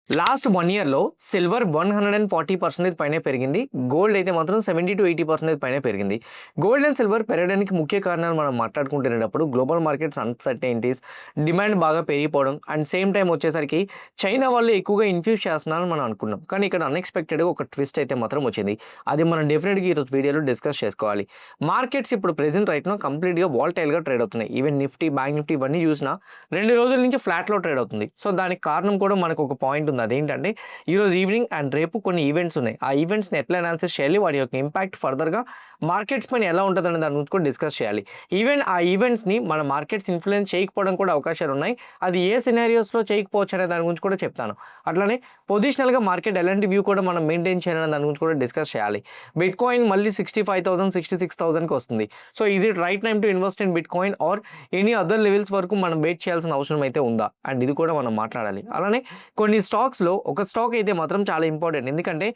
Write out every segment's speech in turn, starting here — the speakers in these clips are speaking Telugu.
లాస్ట్ 1 ఇయర్‌లో సిల్వర్ 140% పైనే పెరిగింది. గోల్డ్ అయితే మాత్రం 70-80% పైనే పెరిగింది. గోల్డ్ అండ్ సిల్వర్ పెరగడానికి ముఖ్య కారణాలు మనం మాట్లాడుకుంటునేటప్పుడు గ్లోబల్ మార్కెట్స్ అన్‌సర్టెనిటీస్, డిమాండ్ బాగా పెరిగిపోవడం అండ్ సేమ్ టైమ్ వచ్చేసరికి చైనా వాళ్ళు ఎక్కువగా ఇన్‌ఫ్యూజ్ చేస్తున్నారని మనం అనుకున్నాం. కానీ ఇక్కడ అన్‌ఎక్స్‌పెక్టెడ్‌గా ఒక ట్విస్ట్ అయితే మాత్రం వచ్చింది. అది మనం డెఫినిట్‌గా ఈరోజు వీడియోలో డిస్కస్ చేసుకోవాలి. మార్కెట్స్ ఇప్పుడు ప్రెజెంట్ రైట్ నౌ కంప్లీట్‌గా వాలటైల్‌గా ట్రేడ్ అవుతున్నాయి. ఈవెన్ నిఫ్టీ, బ్యాంక్ నిఫ్టీ ఇవన్నీ చూసినా 2 రోజుల నుంచి ఫ్లాట్‌లో ట్రేడ్ అవుతుంది. సో దానికి కారణం కూడా మనకు ఒక పాయింట్ ఉంది. అదేంటంటే ఈరోజు ఈవినింగ్ అండ్ రేపు కొన్ని ఈవెంట్స్ ఉన్నాయి. ఆ ఈవెంట్స్‌ని ఎట్లా అనాలిసిస్ చేయాలి, వాటి యొక్క ఇంపాక్ట్ ఫర్దర్‌గా మార్కెట్స్ పైన ఎలా ఉంటదనే దాని గురించి కూడా డిస్కస్ చేయాలి. ఈవెన్ ఆ ఈవెంట్స్‌ని మన మార్కెట్స్ ఇన్‌ఫ్లుయెన్స్ చేయకపోవడం కూడా అవకాశాలు ఉన్నాయి. అది ఏ సినారియోస్‌లో చేయకపోవచ్చు అనే దాని గురించి కూడా చెప్తాను. అట్లనే పొజిషనల్‌గా మార్కెట్ ఎలాంటి వ్యూ కూడా మనం మెయింటైన్ చేయాలనే దాని గురించి కూడా డిస్కస్ చేయాలి. బిట్‌కాయిన్ మళ్ళీ 65,000, 66,000కి వస్తుంది. So is it right time to invest in bitcoin or any other levels వరకు మనం వెయిట్ చేయాల్సిన అవసరం అయితే ఉందా? అండ్ ఇది కూడా మనం మాట్లాడాలి. అలానే కొన్ని స్టాక్స్‌లో ఒక స్టాక్ అయితే మాత్రం చాలా ఇంపార్టెంట్. ఎందుకంటే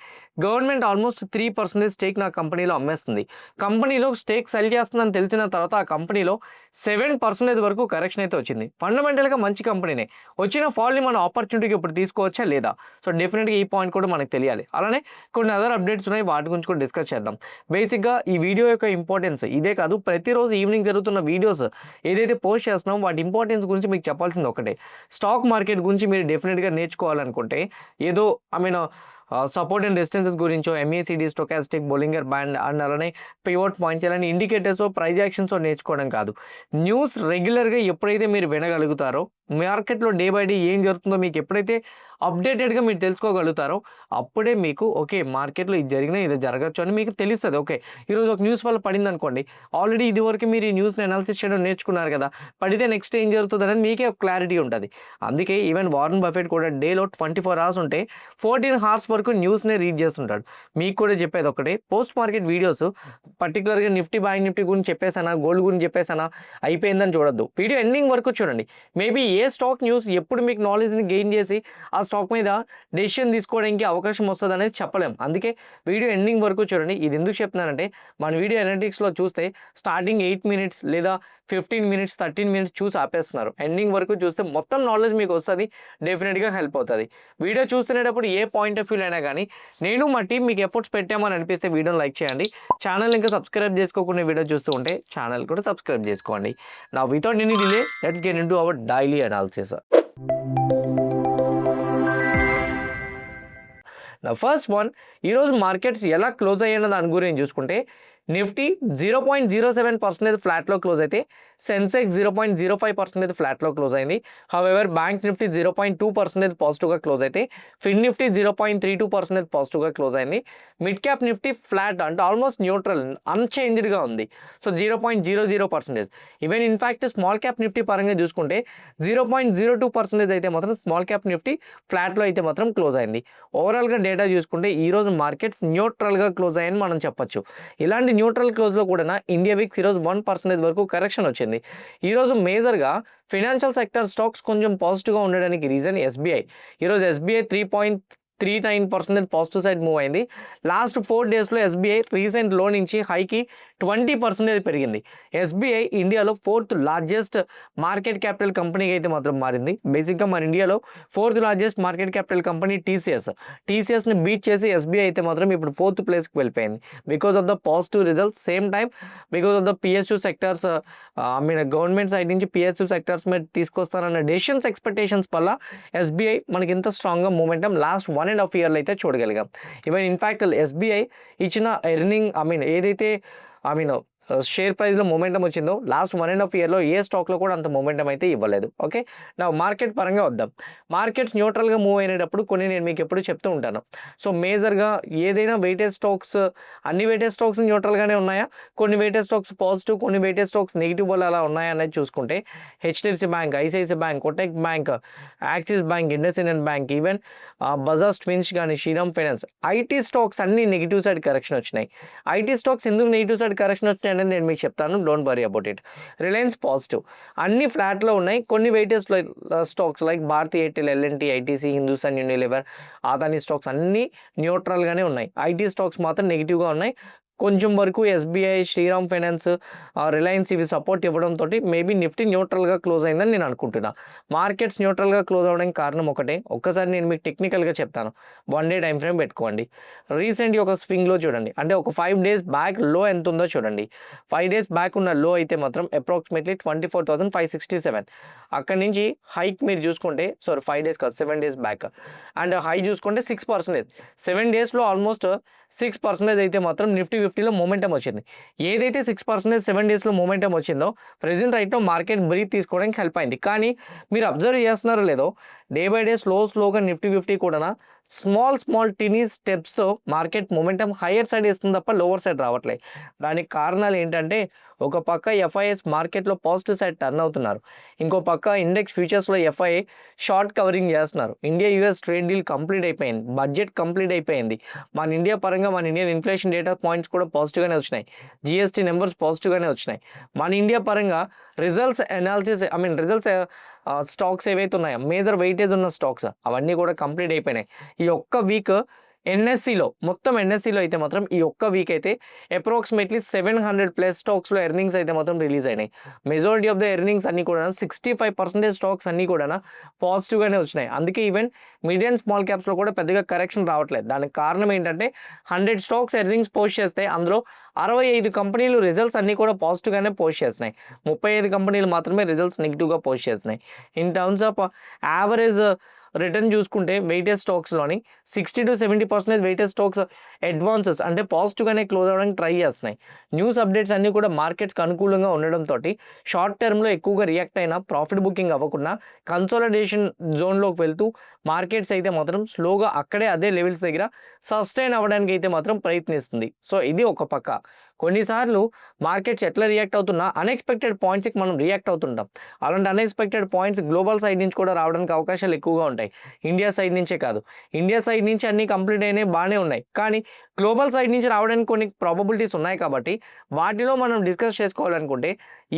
గవర్నమెంట్ ఆల్మోస్ట్ 3% స్టేక్ నా కంపెనీలో అమ్మేస్తుంది. కంపెనీలో స్టేక్ సెల్ చేస్తుందని తెలిసిన తర్వాత ఆ కంపెనీలో 7% వరకు కరెక్షన్ అయితే వచ్చింది. ఫండమెంటల్‌గా మంచి కంపెనీనే. వచ్చిన ఫాల్‌ని మనం ఆపర్చునిటీగా ఇప్పుడు తీసుకోవచ్చా లేదా? సో డెఫినిట్‌గా ఈ పాయింట్ కూడా మనకు తెలియాలి. అలానే కొన్ని అదర్ అప్డేట్స్ ఉన్నాయి. వాటి గురించి కూడా డిస్కస్ చేద్దాం. బేసిక్‌గా ఈ వీడియో యొక్క ఇంపార్టెన్స్ ఇదే కాదు. ప్రతిరోజు ఈవినింగ్ జరుగుతున్న వీడియోస్ ఏదైతే పోస్ట్ చేస్తున్నామో వాటి ఇంపార్టెన్స్ గురించి మీకు చెప్పాల్సింది ఒకటే. స్టాక్ మార్కెట్ గురించి మీరు డెఫినిట్‌గా నేర్చుకోవాలనుకుంటే ఏదో సపోర్ట్ అండ్ రెసిస్టెన్సెస్ గురించో, MACD, stochastic, Bollinger band and అలానే పివోట్ పాయింట్స్ ఇలాంటి ఇండికేటర్స్, ప్రైస్ యాక్షన్స్ నేర్చుకోవడం కాదు. న్యూస్ రెగ్యులర్‌గా ఎప్పుడైతే మీరు వినగలుగుతారో, మార్కెట్‌లో డే బై డే ఏం జరుగుతుందో మీకు ఎప్పుడైతే అప్డేటెడ్‌గా మీరు తెలుసుకోగలుగుతారో, అప్పుడే మీకు ఓకే మార్కెట్‌లో ఇది జరిగినా ఇది జరగచ్చు అని మీకు తెలుస్తది. ఓకే ఈరోజు ఒక న్యూస్ వల్ల పడిందనుకోండి, ఆల్రెడీ ఇదివరకు మీరు ఈ న్యూస్‌ని అనాలిసిస్ చేయడం నేర్చుకున్నారు కదా! పడితే నెక్స్ట్ ఏం జరుగుతుందనేది మీకే ఒక క్లారిటీ ఉంటది. అందుకే ఈవెన్ వారన్ బఫెట్ కూడా డేలో 24 అవర్స్ ఉంటే 14 హార్స్ వరకు న్యూస్‌నే రీడ్ చేస్తుంటాడు. మీకు కూడా చెప్పేది ఒకటే, పోస్ట్ మార్కెట్ వీడియోస్ పర్టిక్యులర్‌గా నిఫ్టీ, బ్యాంక్ నిఫ్టీ గురించి చెప్పేసానా, గోల్డ్ గురించి చెప్పేసానా, అయిపోయిందని చూడొద్దు. వీడియో ఎండింగ్ వరకు చూడండి. మేబీ ఏ స్టాక్ న్యూస్ ఎప్పుడు మీకు నాలెడ్జ్‌ని గెయిన్ చేసి ఆ స్టాక్ మీద డెసిషన్ తీసుకోవడానికి అవకాశం వస్తదనేది చెప్పలేం. అందుకే వీడియో ఎండింగ్ వరకు చూడండి. ఇది ఎందుకు చెప్తున్నానంటే మన వీడియో అనలిటిక్స్‌లో చూస్తే స్టార్టింగ్ 8 మినిట్స్ లేదా 15 మినిట్స్, 13 మినిట్స్ చూసి ఆపేస్తున్నారు. ఎండింగ్ వరకు చూస్తే మొత్తం నాలెడ్జ్ మీకు వస్తది. డెఫినిట్‌గా హెల్ప్ అవుతది. వీడియో చూస్తునేటప్పుడు ఏ పాయింట్ ఆఫ్ వ్యూలో అయినా గానీ నేను మా టీమ్ మీకు ఎఫర్ట్స్ పెట్టామని అనిపిస్తే వీడియోని లైక్ చేయండి. ఛానల్ ఇంకా సబ్స్క్రైబ్ చేసుకోకుండా వీడియో చూస్తూ ఉంటే ఛానల్ కూడా సబ్స్క్రైబ్ చేసుకోండి. Now without any delay let's get into hour daily analysis. నా ఫస్ట్ వన్, ఈరోజు మార్కెట్స్ ఎలా క్లోజ్ అయ్యాయన్న దాని గురించి చూసుకుంటే నిఫ్టీ 0.07% ఫ్లాట్లో క్లోజ్ అయితే సెన్సెక్స్ 0.05% ఫ్లాట్లో క్లోజ్ అయింది. హౌఎవర్ బ్యాంక్ నిఫ్టీ 0.2% పాజిటివ్గా క్లోజ్ అయితే ఫిన్ నిఫ్టీ 0.32% పాజిటివ్గా క్లోజ్ అయింది. మిడ్ క్యాప్ నిఫ్టీ ఫ్లాట్ అంటే ఆల్మోస్ట్ న్యూట్రల్ అన్చేంజ్డ్గా ఉంది. So 0.00%. Even in fact small cap Nifty పరంగా చూసుకుంటే 0.02% అయితే మాత్రం స్మాల్ క్యాప్ నిఫ్టీ ఫ్లాట్లో అయితే మాత్రం క్లోజ్ అయింది. ఓవరాల్గా డేటా చూసుకుంటే ఈరోజు మార్కెట్స్ న్యూట్రల్గా క్లోజ్ అయ్యాయని మనం చెప్పొచ్చు. ఇలాంటి న్యూట్రల్ క్లోజ్లో కూడా ఇండియా విక్స్ ఈరోజు 1% వరకు కరెక్షన్ వచ్చింది. ఈరోజు మేజర్గా ఫైనాన్షియల్ సెక్టర్ స్టాక్స్ కొంచెం పాజిటివ్గా ఉండడానికి రీజన్ ఎస్బీఐ. ఈరోజు ఎస్బీఐ 3.39% పాజిటివ్ సైడ్ మూవ్ అయింది. లాస్ట్ 4 డేస్లో ఎస్బీఐ రీసెంట్ లో నుంచి హైకి 20% పెరిగింది. ఎస్బీఐ ఇండియాలో 4th లార్జెస్ట్ మార్కెట్ క్యాపిటల్ కంపెనీకి అయితే మాత్రం మారింది. బేసిక్గా మన ఇండియాలో 4th largest market capital company టీసీఎస్ని బీట్ చేసి ఎస్బీఐ అయితే మాత్రం ఇప్పుడు 4th ప్లేస్కి వెళ్ళిపోయింది. Because of the positive results, same time because of the PSU sectors, government side నుంచి పిఎస్యూ సెక్టర్స్ మీద తీసుకొస్తారన్న డెసిషన్స్ ఎక్స్పెక్టేషన్స్ వల్ల ఎస్బీఐ మనకి ఇంత స్ట్రాంగ్గా మూమెంటం లాస్ట్ 1.5 ఇయర్లో అయితే చూడగలిగాం. ఈవెన్ ఇన్ఫ్యాక్ట్ ఎస్బీఐ ఇచ్చిన ఎర్నింగ్ ఏదైతే షేర్ ప్రైస్లో మొమెంటం వచ్చిందో లాస్ట్ 1.5 ఇయర్లో ఏ స్టాక్లో కూడా అంత మొమెంటం అయితే ఇవ్వలేదు. ఓకే, నా మార్కెట్ పరంగా వద్దాం. మార్కెట్స్ న్యూట్రల్గా మూవ్ అయినప్పుడు కొన్ని నేను మీకు ఎప్పుడు చెప్తూ ఉంటాను. సో మేజర్గా ఏదైనా వెయిటేజ్ స్టాక్స్, అన్ని వెయిటేజ్ స్టాక్స్ న్యూట్రల్గానే ఉన్నాయా, కొన్ని వెయిటేజ్ స్టాక్స్ పాజిటివ్, కొన్ని వెయిటేజ్ స్టాక్స్ నెగిటివ్ వల్ల అలా ఉన్నాయా అనేది చూసుకుంటే HDFC bank, ICICI bank, Kotak bank, axis bank, Indus Indian bank, even Bajaj twins కానీ, శ్రీరామ్ ఫైనాన్స్, ఐటీ స్టాక్స్ అన్ని నెగిటివ్ సైడ్ కరెక్షన్ వచ్చినాయి. ఐటీ స్టాక్స్ ఎందుకు నెగిటివ్ సైడ్ కరెక్షన్ వచ్చినాయి అనేది నేను మీకు చెప్తాను. Don't worry about it. Reliance positive, అన్ని ఫ్లాట్లో ఉన్నాయి. కొన్ని weightage stocks like Bharti Airtel, LNT, ITC, Hindustan Unilever, Adani stocks అన్నీ న్యూట్రల్గానే ఉన్నాయి. ఐటీ స్టాక్స్ మాత్రం నెగిటివ్గా ఉన్నాయి. కొంచెం వరకు ఎస్బీఐ, శ్రీరామ్ ఫైనాన్స్, రిలయన్స్ ఇవి సపోర్ట్ ఇవ్వడంతో మేబీ నిఫ్టీ న్యూట్రల్గా క్లోజ్ అయిందని నేను అనుకుంటున్నా. మార్కెట్స్ న్యూట్రల్గా క్లోజ్ అవ్వడానికి కారణం ఒకటే. ఒక్కసారి నేను మీకు టెక్నికల్గా చెప్తాను. 1 డే టైం ఫ్రేమ్ పెట్టుకోండి. రీసెంట్గా ఒక స్వింగ్లో చూడండి, అంటే ఒక 5 days బ్యాక్ లో ఎంత ఉందో చూడండి. 5 days బ్యాక్ ఉన్న లో అయితే మాత్రం అప్రాక్సిమేట్లీ 24,567. అక్కడి నుంచి హైక్ మీరు చూసుకుంటే 5 days కాదు 7 days బ్యాక్, అండ్ హై చూసుకుంటే 6%. 7 daysలో ఆల్మోస్ట్ 6% అయితే మాత్రం నిఫ్టీ 50లో మొమెంటం వచ్చింది. ఏదైతే 6% 7 daysలో మొమెంటం వచ్చిందో ప్రెజెంట్ రైట్లో మార్కెట్ బ్రీత్ తీసుకోవడానికి హెల్ప్ అయింది. కానీ మీరు అబ్జర్వ్ చేస్తున్నారో లేదో, డే బై డే స్లోగా నిఫ్టీ 50 కూడా స్మాల్ టినీ స్టెప్స్తో మార్కెట్ మొమెంటం హయ్యర్ సైడ్ ఇస్తుంది తప్ప లోవర్ సైడ్ రావట్లేదు. దానికి కారణాలు ఏంటంటే, ఒక పక్క ఎఫ్ఐఎస్ మార్కెట్లో పాజిటివ్ సైడ్ టర్న్ అవుతున్నారు, ఇంకో పక్క ఇండెక్స్ ఫ్యూచర్స్లో ఎఫ్ఐఐ షార్ట్ కవరింగ్ చేస్తున్నారు. India US trade deal complete అయిపోయింది, బడ్జెట్ కంప్లీట్ అయిపోయింది. మన ఇండియా పరంగా మన ఇండియన్ ఇన్ఫ్లేషన్ డేటా పాయింట్స్ కూడా పాజిటివ్గానే వచ్చినాయి, జిఎస్టీ నెంబర్స్ పాజిటివ్గానే వచ్చినాయి. మన ఇండియా పరంగా రిజల్ట్స్ అనాలిసిస్ రిజల్ట్స్ స్టాక్స్ ఏవైతే ఉన్నాయో మేజర్ వెయిటేజ్ ఉన్న స్టాక్స్ అవన్నీ కూడా కంప్లీట్ అయిపోయినాయి. ఈ ఒక్క వీక్ మొత్తం ఎన్ఎస్సిలో అయితే మాత్రం ఈ ఒక్క వీక్ అయితే అప్రాక్సిమేట్లీ 700+ స్టాక్స్లో ఎర్నింగ్స్ అయితే మాత్రం రిలీజ్ అయినాయి. మెజారిటీ ఆఫ్ ద ఎర్నింగ్స్ అన్నీ కూడా 65% స్టాక్స్ అన్నీ కూడా పాజిటివ్గానే వచ్చినాయి. అందుకే ఈవెన్ మిడ్ అండ్ స్మాల్ క్యాప్స్లో కూడా పెద్దగా కరెక్షన్ రావట్లేదు. దానికి కారణం ఏంటంటే 100 స్టాక్స్ ఎర్నింగ్స్ పోస్ట్ చేస్తే అందులో 65 కంపెనీలు రిజల్ట్స్ అన్నీ కూడా పాజిటివ్గానే పోస్ట్ చేస్తున్నాయి. 35 కంపెనీలు మాత్రమే రిజల్ట్స్ నెగిటివ్గా పోస్ట్ చేస్తున్నాయి. In terms of average return చూసుకుంటే వెయిటేజ్ స్టాక్స్లోని 60 to 70% వెయిటేజ్ స్టాక్స్ అడ్వాన్సెస్ అంటే పాజిటివ్గానే క్లోజ్ అవ్వడానికి ట్రై చేస్తున్నాయి. న్యూస్ అప్డేట్స్ అన్నీ కూడా మార్కెట్స్కి అనుకూలంగా ఉండడంతో షార్ట్ టర్మ్లో ఎక్కువగా రియాక్ట్ అయినా ప్రాఫిట్ బుకింగ్ అవ్వకుండా కన్సాలిడేషన్ జోన్లోకి వెళ్తూ మార్కెట్స్ అయితే మాత్రం స్లోగా అక్కడే అదే లెవెల్స్ దగ్గర సస్టైన్ అవ్వడానికి అయితే మాత్రం ప్రయత్నిస్తుంది. సో ఇది ఒక పక్క. కొన్నిసార్లు మార్కెట్స్ ఎట్లా రియాక్ట్ అవుతున్నా అన్ఎక్స్పెక్టెడ్ పాయింట్స్కి మనం రియాక్ట్ అవుతుంటాం. అలాంటి అన్ఎక్స్పెక్టెడ్ పాయింట్స్ గ్లోబల్ సైడ్ నుంచి కూడా రావడానికి అవకాశాలు ఎక్కువగా ఉంటాయి, ఇండియా సైడ్ నుంచే కాదు. ఇండియా సైడ్ నుంచి అన్నీ కంప్లీట్ అయినాయి, బాగానే ఉన్నాయి. కానీ గ్లోబల్ సైడ్ నుంచి రావడానికి కొన్ని ప్రాబబిలిటీస్ ఉన్నాయి కాబట్టి వాటిలో మనం డిస్కస్ చేసుకోవాలనుకుంటే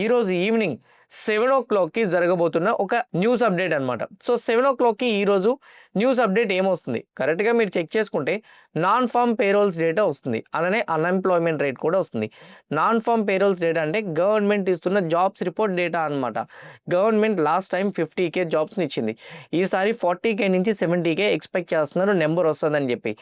ఈరోజు ఈవినింగ్ 7 o'clockకి జరగబోతున్న ఒక న్యూస్ అప్డేట్ అనమాట. సో 7 o'clockకి ఈరోజు న్యూస్ అప్డేట్ ఏమొస్తుంది కరెక్ట్గా మీరు చెక్ చేసుకుంటే నాన్ ఫార్మ్ పేరోల్స్ డేటా వస్తుంది, అలానే అన్ఎంప్లాయ్మెంట్ రేట్ కూడా వస్తుంది. నాన్ ఫార్మ్ పేరోల్స్ డేటా అంటే గవర్నమెంట్ ఇస్తున్న జాబ్స్ రిపోర్ట్ డేటా అనమాట. గవర్నమెంట్ లాస్ట్ టైం 50K జాబ్స్ని ఇచ్చింది, ఈసారి 40K నుంచి 70K ఎక్స్పెక్ట్ చేస్తున్నారు నెంబర్ వస్తుందని చెప్పి.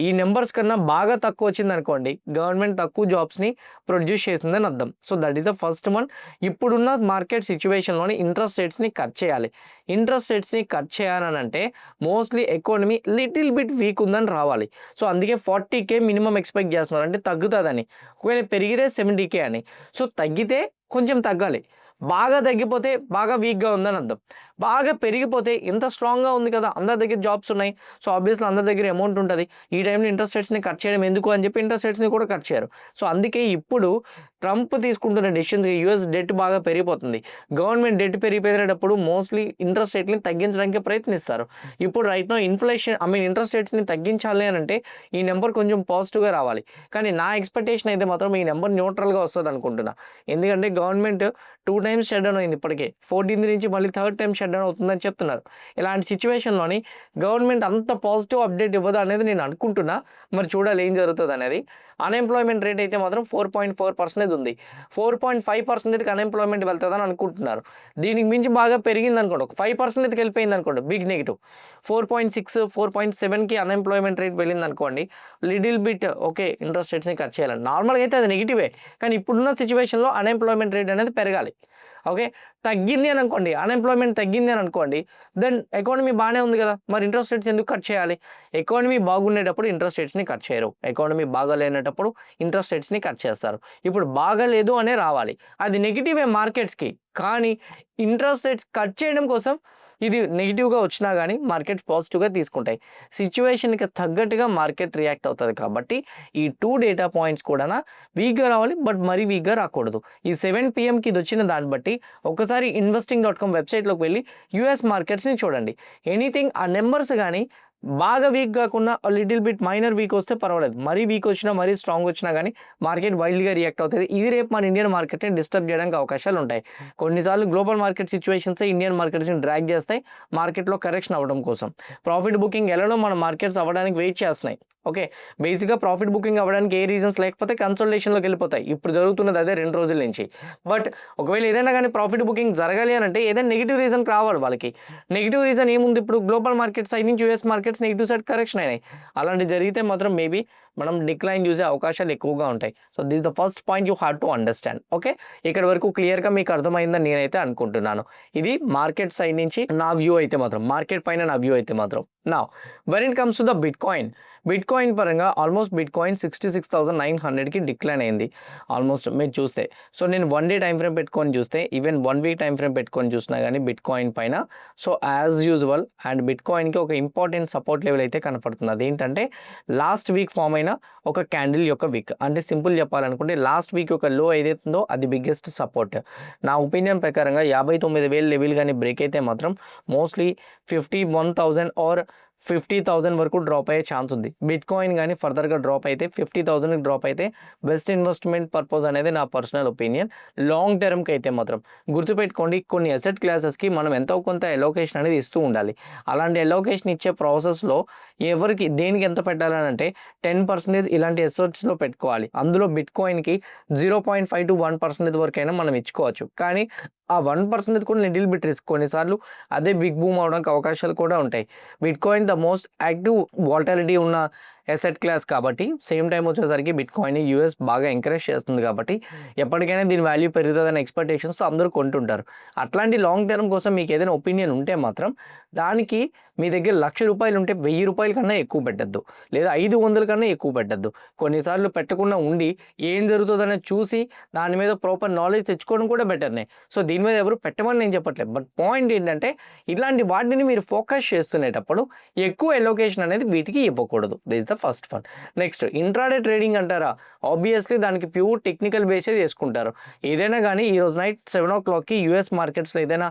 ఈ నెంబర్స్ కన్నా బాగా తక్కువ వచ్చింది అనుకోండి, గవర్నమెంట్ తక్కువ జాబ్స్ని ప్రొడ్యూస్ చేసిందని అర్థం. So that is the first one. ఇప్పుడున్న మార్కెట్ సిచ్యువేషన్లోని ఇంట్రెస్ట్ రేట్స్ని కట్ చేయాలి. ఇంట్రెస్ట్ రేట్స్ని కట్ చేయాలని అంటే mostly economy little bit week ఉందని రావాలి. సో అందుకే 40K మినిమం ఎక్స్పెక్ట్ చేస్తున్నారు, అంటే తగ్గుతుందని. ఒకవేళ పెరిగితే 70K అని. సో తగ్గితే కొంచెం తగ్గాలి, బాగా తగ్గిపోతే బాగా వీక్గా ఉందని అర్థం. బాగా పెరిగిపోతే ఎంత స్ట్రాంగ్గా ఉంది కదా, అందరి దగ్గర జాబ్స్ ఉన్నాయి, సో ఆబ్వియస్లీ అందరి దగ్గర అమౌంట్ ఉంటుంది, ఈ టైంలో ఇంట్రెస్ట్ రేట్స్ని కట్ చేయడం ఎందుకు అని చెప్పి ఇంట్రెస్ట్ రేట్స్ని కూడా కట్ చేయరు. సో అందుకే ఇప్పుడు ట్రంప్ తీసుకుంటున్న డెసిషన్స్కి యూఎస్ డెట్ బాగా పెరిగిపోతుంది. గవర్నమెంట్ డెట్ పెరిగిపోయేటప్పుడు మోస్ట్లీ ఇంట్రెస్ట్ రేట్ని తగ్గించడానికి ప్రయత్నిస్తారు. ఇప్పుడు రైట్ నో ఇంట్రెస్ట్ రేట్స్ని తగ్గించాలి అని అంటే ఈ నెంబర్ కొంచెం పాజిటివ్గా రావాలి. కానీ నా ఎక్స్పెక్టేషన్ అయితే మాత్రం ఈ నెంబర్ న్యూట్రల్గా వస్తుంది అనుకుంటున్నా. ఎందుకంటే గవర్నమెంట్ 2 times షట్ డౌన్ అయింది, ఇప్పటికే 14th నుంచి మళ్ళీ 3rd time షట్ డౌన్ అవుతుందని చెప్తున్నారు. ఇలాంటి సిచ్యువేషన్లోని గవర్నమెంట్ అంత పాజిటివ్ అప్డేట్ ఇవ్వదు అనేది నేను అనుకుంటున్నా. మరి చూడాలి ఏం జరుగుతుంది అనేది. అన్ఎంప్లాయ్మెంట్ రేట్ అయితే మాత్రం 4.4% ఉంది. 4.5%కి అన్ఎంప్లాయ్మెంట్ వెళ్తుందని అనుకుంటున్నారు. దీనికి మించి బాగా పెరిగింది అనుకోండి, ఒక 5%కి వెళ్ళిపోయింది అనుకోండి, బిగ్ నెగిటివ్. 4.6, 4.7కి అన్ఎంప్లాయ్మెంట్ రేట్ వెళ్ళింది అనుకోండి, లిటిల్ బిట్ ఓకే ఇంట్రెస్ట్ రేట్స్ని కట్ చేయాలని. నార్మల్గా అయితే అది నెగిటివే, కానీ ఇప్పుడున్న సిచ్యువేషన్లో అన్ఎంప్లాయ్మెంట్ రేట్ అనేది పెరగాలి. ఓకే, తగ్గింది అని అనుకోండి, అన్ఎంప్లాయ్మెంట్ తగ్గింది అని అనుకోండి, దెన్ ఎకానమీ బాగానే ఉంది కదా, మరి ఇంట్రెస్ట్ రేట్స్ ఎందుకు కట్ చేయాలి? ఎకానమీ బాగుండేటప్పుడు ఇంట్రెస్ట్ రేట్స్ని కట్ చేయరు, ఎకానమీ బాగాలేనప్పుడు ఇంట్రెస్ట్ రేట్స్ని కట్ చేస్తారు. ఇప్పుడు బాగాలేదు అనే రావాలి, అది నెగిటివే మార్కెట్స్కి. కానీ ఇంట్రెస్ట్ రేట్స్ కట్ చేయడం కోసం ఇది నెగిటివ్గా వచ్చినా కానీ మార్కెట్స్ పాజిటివ్గా తీసుకుంటాయి. సిచ్యువేషన్కి తగ్గట్టుగా మార్కెట్ రియాక్ట్ అవుతుంది. కాబట్టి ఈ 2 data points కూడా వీక్గా రావాలి, బట్ మరీ వీక్గా రాకూడదు. ఈ 7 PMకి ఇది వచ్చిన దాన్ని బట్టి ఒకసారి investing.com వెబ్సైట్లోకి వెళ్ళి యూఎస్ మార్కెట్స్ని చూడండి. ఎనీథింగ్ ఆ నెంబర్స్ కానీ బాగా వీక్ కాకుండా లిటిల్ బిట్ మైనర్ వీక్ వస్తే పర్వాలేదు, మరీ వీక్ వచ్చినా మరీ స్ట్రాంగ్ వచ్చినా కానీ మార్కెట్ వైల్డ్గా రియాక్ట్ అవుతుంది. ఇది రేపు మన ఇండియన్ మార్కెట్ని డిస్టర్బ్ చేయడానికి అవకాశాలు ఉంటాయి. కొన్నిసార్లు గ్లోబల్ మార్కెట్ సిచ్యువేషన్స్ ఇండియన్ మార్కెట్స్ని డ్రాగ్ చేస్తాయి మార్కెట్లో కరెక్షన్ అవ్వడం కోసం. ప్రాఫిట్ బుకింగ్ ఎలానో మన మార్కెట్స్ అవ్వడానికి వెయిట్ చేస్తున్నాయి. ఓకే. బేసిక్‌గా ప్రాఫిట్ బుకింగ్ అవ్వడానికి ఏ రీజన్స్ లేకపోతే కన్సోలిడేషన్‌లోకి వెళ్ళిపోతాయి. ఇప్పుడు జరుగుతున్నది అదే 2 రోజుల నుంచి. బట్ ఒకవేళ ఏదైనా గానీ ప్రాఫిట్ బుకింగ్ జరగాలి అనంటే ఏదైనా నెగెటివ్ రీజన్ రావాలి వాళ్ళకి. నెగెటివ్ రీజన్ ఏముంది, ఇప్పుడు గ్లోబల్ మార్కెట్ సైడ్ నుంచి US markets negative side correction అయినాయి. అలాంటివి జరిగితే మాత్రం మేబీ మనం డిక్లైన్ చూసే అవకాశాలు ఎక్కువగా ఉంటాయి. So this is the first point you have to understand. Okay. ఇక్కడి వరకు క్లియర్‌గా మీకు అర్థమైందని నేనైతే అనుకుంటున్నాను. ఇది మార్కెట్ సైడ్ నుంచి నా వ్యూ అయితే మాత్రం. మార్కెట్ పైన నా వ్యూ అయితే మాత్రం. Now when it comes to the bitcoin పరంగా ఆల్మోస్ట్ బిట్‌కాయిన్ 66,900కి డిక్లైన్ అయింది. ఆల్మోస్ట్ మీరు చూస్తే. సో నేను 1 డే టైమ్ ఫ్రేమ్ పెట్టుకొని చూస్తే, ఈవెన్ 1 వీక్ టైమ్ ఫ్రేమ్ పెట్టుకొని చూసినా గానీ బిట్‌కాయిన్ పైన సో యాజ్ యూజువల్ అండ్ బిట్‌కాయిన్‌కి ఒక ఇంపార్టెంట్ సపోర్ట్ లెవెల్ అయితే కనపడుతుంది. అదేంటంటే లాస్ట్ వీక్ ఫామ్ అయిన ఒక క్యాండిల్ యొక్క విక్. అంటే సింపుల్ చెప్పాలనుకుంటే లాస్ట్ వీక్ యొక్క లో ఏదైతుందో అది బిగ్గెస్ట్ సపోర్ట్. నా ఒపీనియన్ ప్రకారంగా 59,000 లెవెల్ గానీ బ్రేక్ అయితే మాత్రం మోస్ట్‌లీ 51,000 ఆర్ 50,000 వరకు డ్రాప్ అయ్యే ఛాన్స్ ఉంది. బిట్‌కాయిన్ గానీ ఫర్దర్‌గా డ్రాప్ అయితే 50,000కి డ్రాప్ అయితే బెస్ట్ ఇన్వెస్ట్‌మెంట్ పర్పస్ అనేది నా పర్సనల్ ఒపీనియన్. లాంగ్ టర్మ్‌కి అయితే మాత్రం గుర్తుపెట్టుకోండి, కొన్ని అసెట్ క్లాసెస్‌కి మనం ఎంతో కొంత అలోకేషన్ అనేది ఇస్తూ ఉండాలి. అలాంటి అలోకేషన్ ఇచ్చే ప్రాసెస్‌లో ఎవరికి దేనికి ఎంత పెట్టాలనంటే 10% ఇలాంటి అసెట్స్‌లో పెట్టుకోవాలి. అందులో బిట్‌కాయిన్‌కి 0.5-1% వరకైనా మనం ఇచ్చుకోవచ్చు. కానీ ఆ 1% కూడా లిటిల్ బిట్ రిస్క్. కొన్నిసార్లు అదే బిగ్ బూమ్ అవ్వడానికి అవకాశాలు కూడా ఉంటాయి. Bitcoin the most active volatility ఉన్న అసెట్ క్లాస్ కాబట్టి సేమ్ టైమ్ వచ్చేసరికి బిట్‌కాయిన్‌ని యూఎస్ బాగా ఎంకరేజ్ చేస్తుంది కాబట్టి ఎప్పటికైనా దీని వాల్యూ పెరుగుతుందనే ఎక్స్‌పెక్టేషన్స్‌తో అందరూ కొంటుంటారు. అట్లాంటి లాంగ్ టర్మ్ కోసం మీకు ఏదైనా ఒపీనియన్ ఉంటే మాత్రం దానికి మీ దగ్గర ₹1,00,000 ఉంటే ₹1,000 కన్నా ఎక్కువ పెట్టొద్దు. లేదా 500 కన్నా ఎక్కువ పెట్టొద్దు. కొన్నిసార్లు పెట్టకుండా ఉండి ఏం జరుగుతుందనేది చూసి దాని మీద ప్రాపర్ నాలెడ్జ్ తెచ్చుకోవడం కూడా బెటర్‌నే. సో దీని మీద ఎవరు పెట్టమని నేను చెప్పట్లేదు. బట్ పాయింట్ ఏంటంటే ఇట్లాంటి వాటిని మీరు ఫోకస్ చేస్తునేటప్పుడు ఎక్కువ అలోకేషన్ అనేది వీటికి ఇవ్వకూడదు. This is the first one. Next intraday trading అంటారా? ఆబ్వియస్‌లీ దానికి ప్యూర్ టెక్నికల్ బేసే చేసుకుంటారు. ఏదైనా గానీ ఈరోజు నైట్ 7:00కి యూఎస్ మార్కెట్స్‌లో ఏదైనా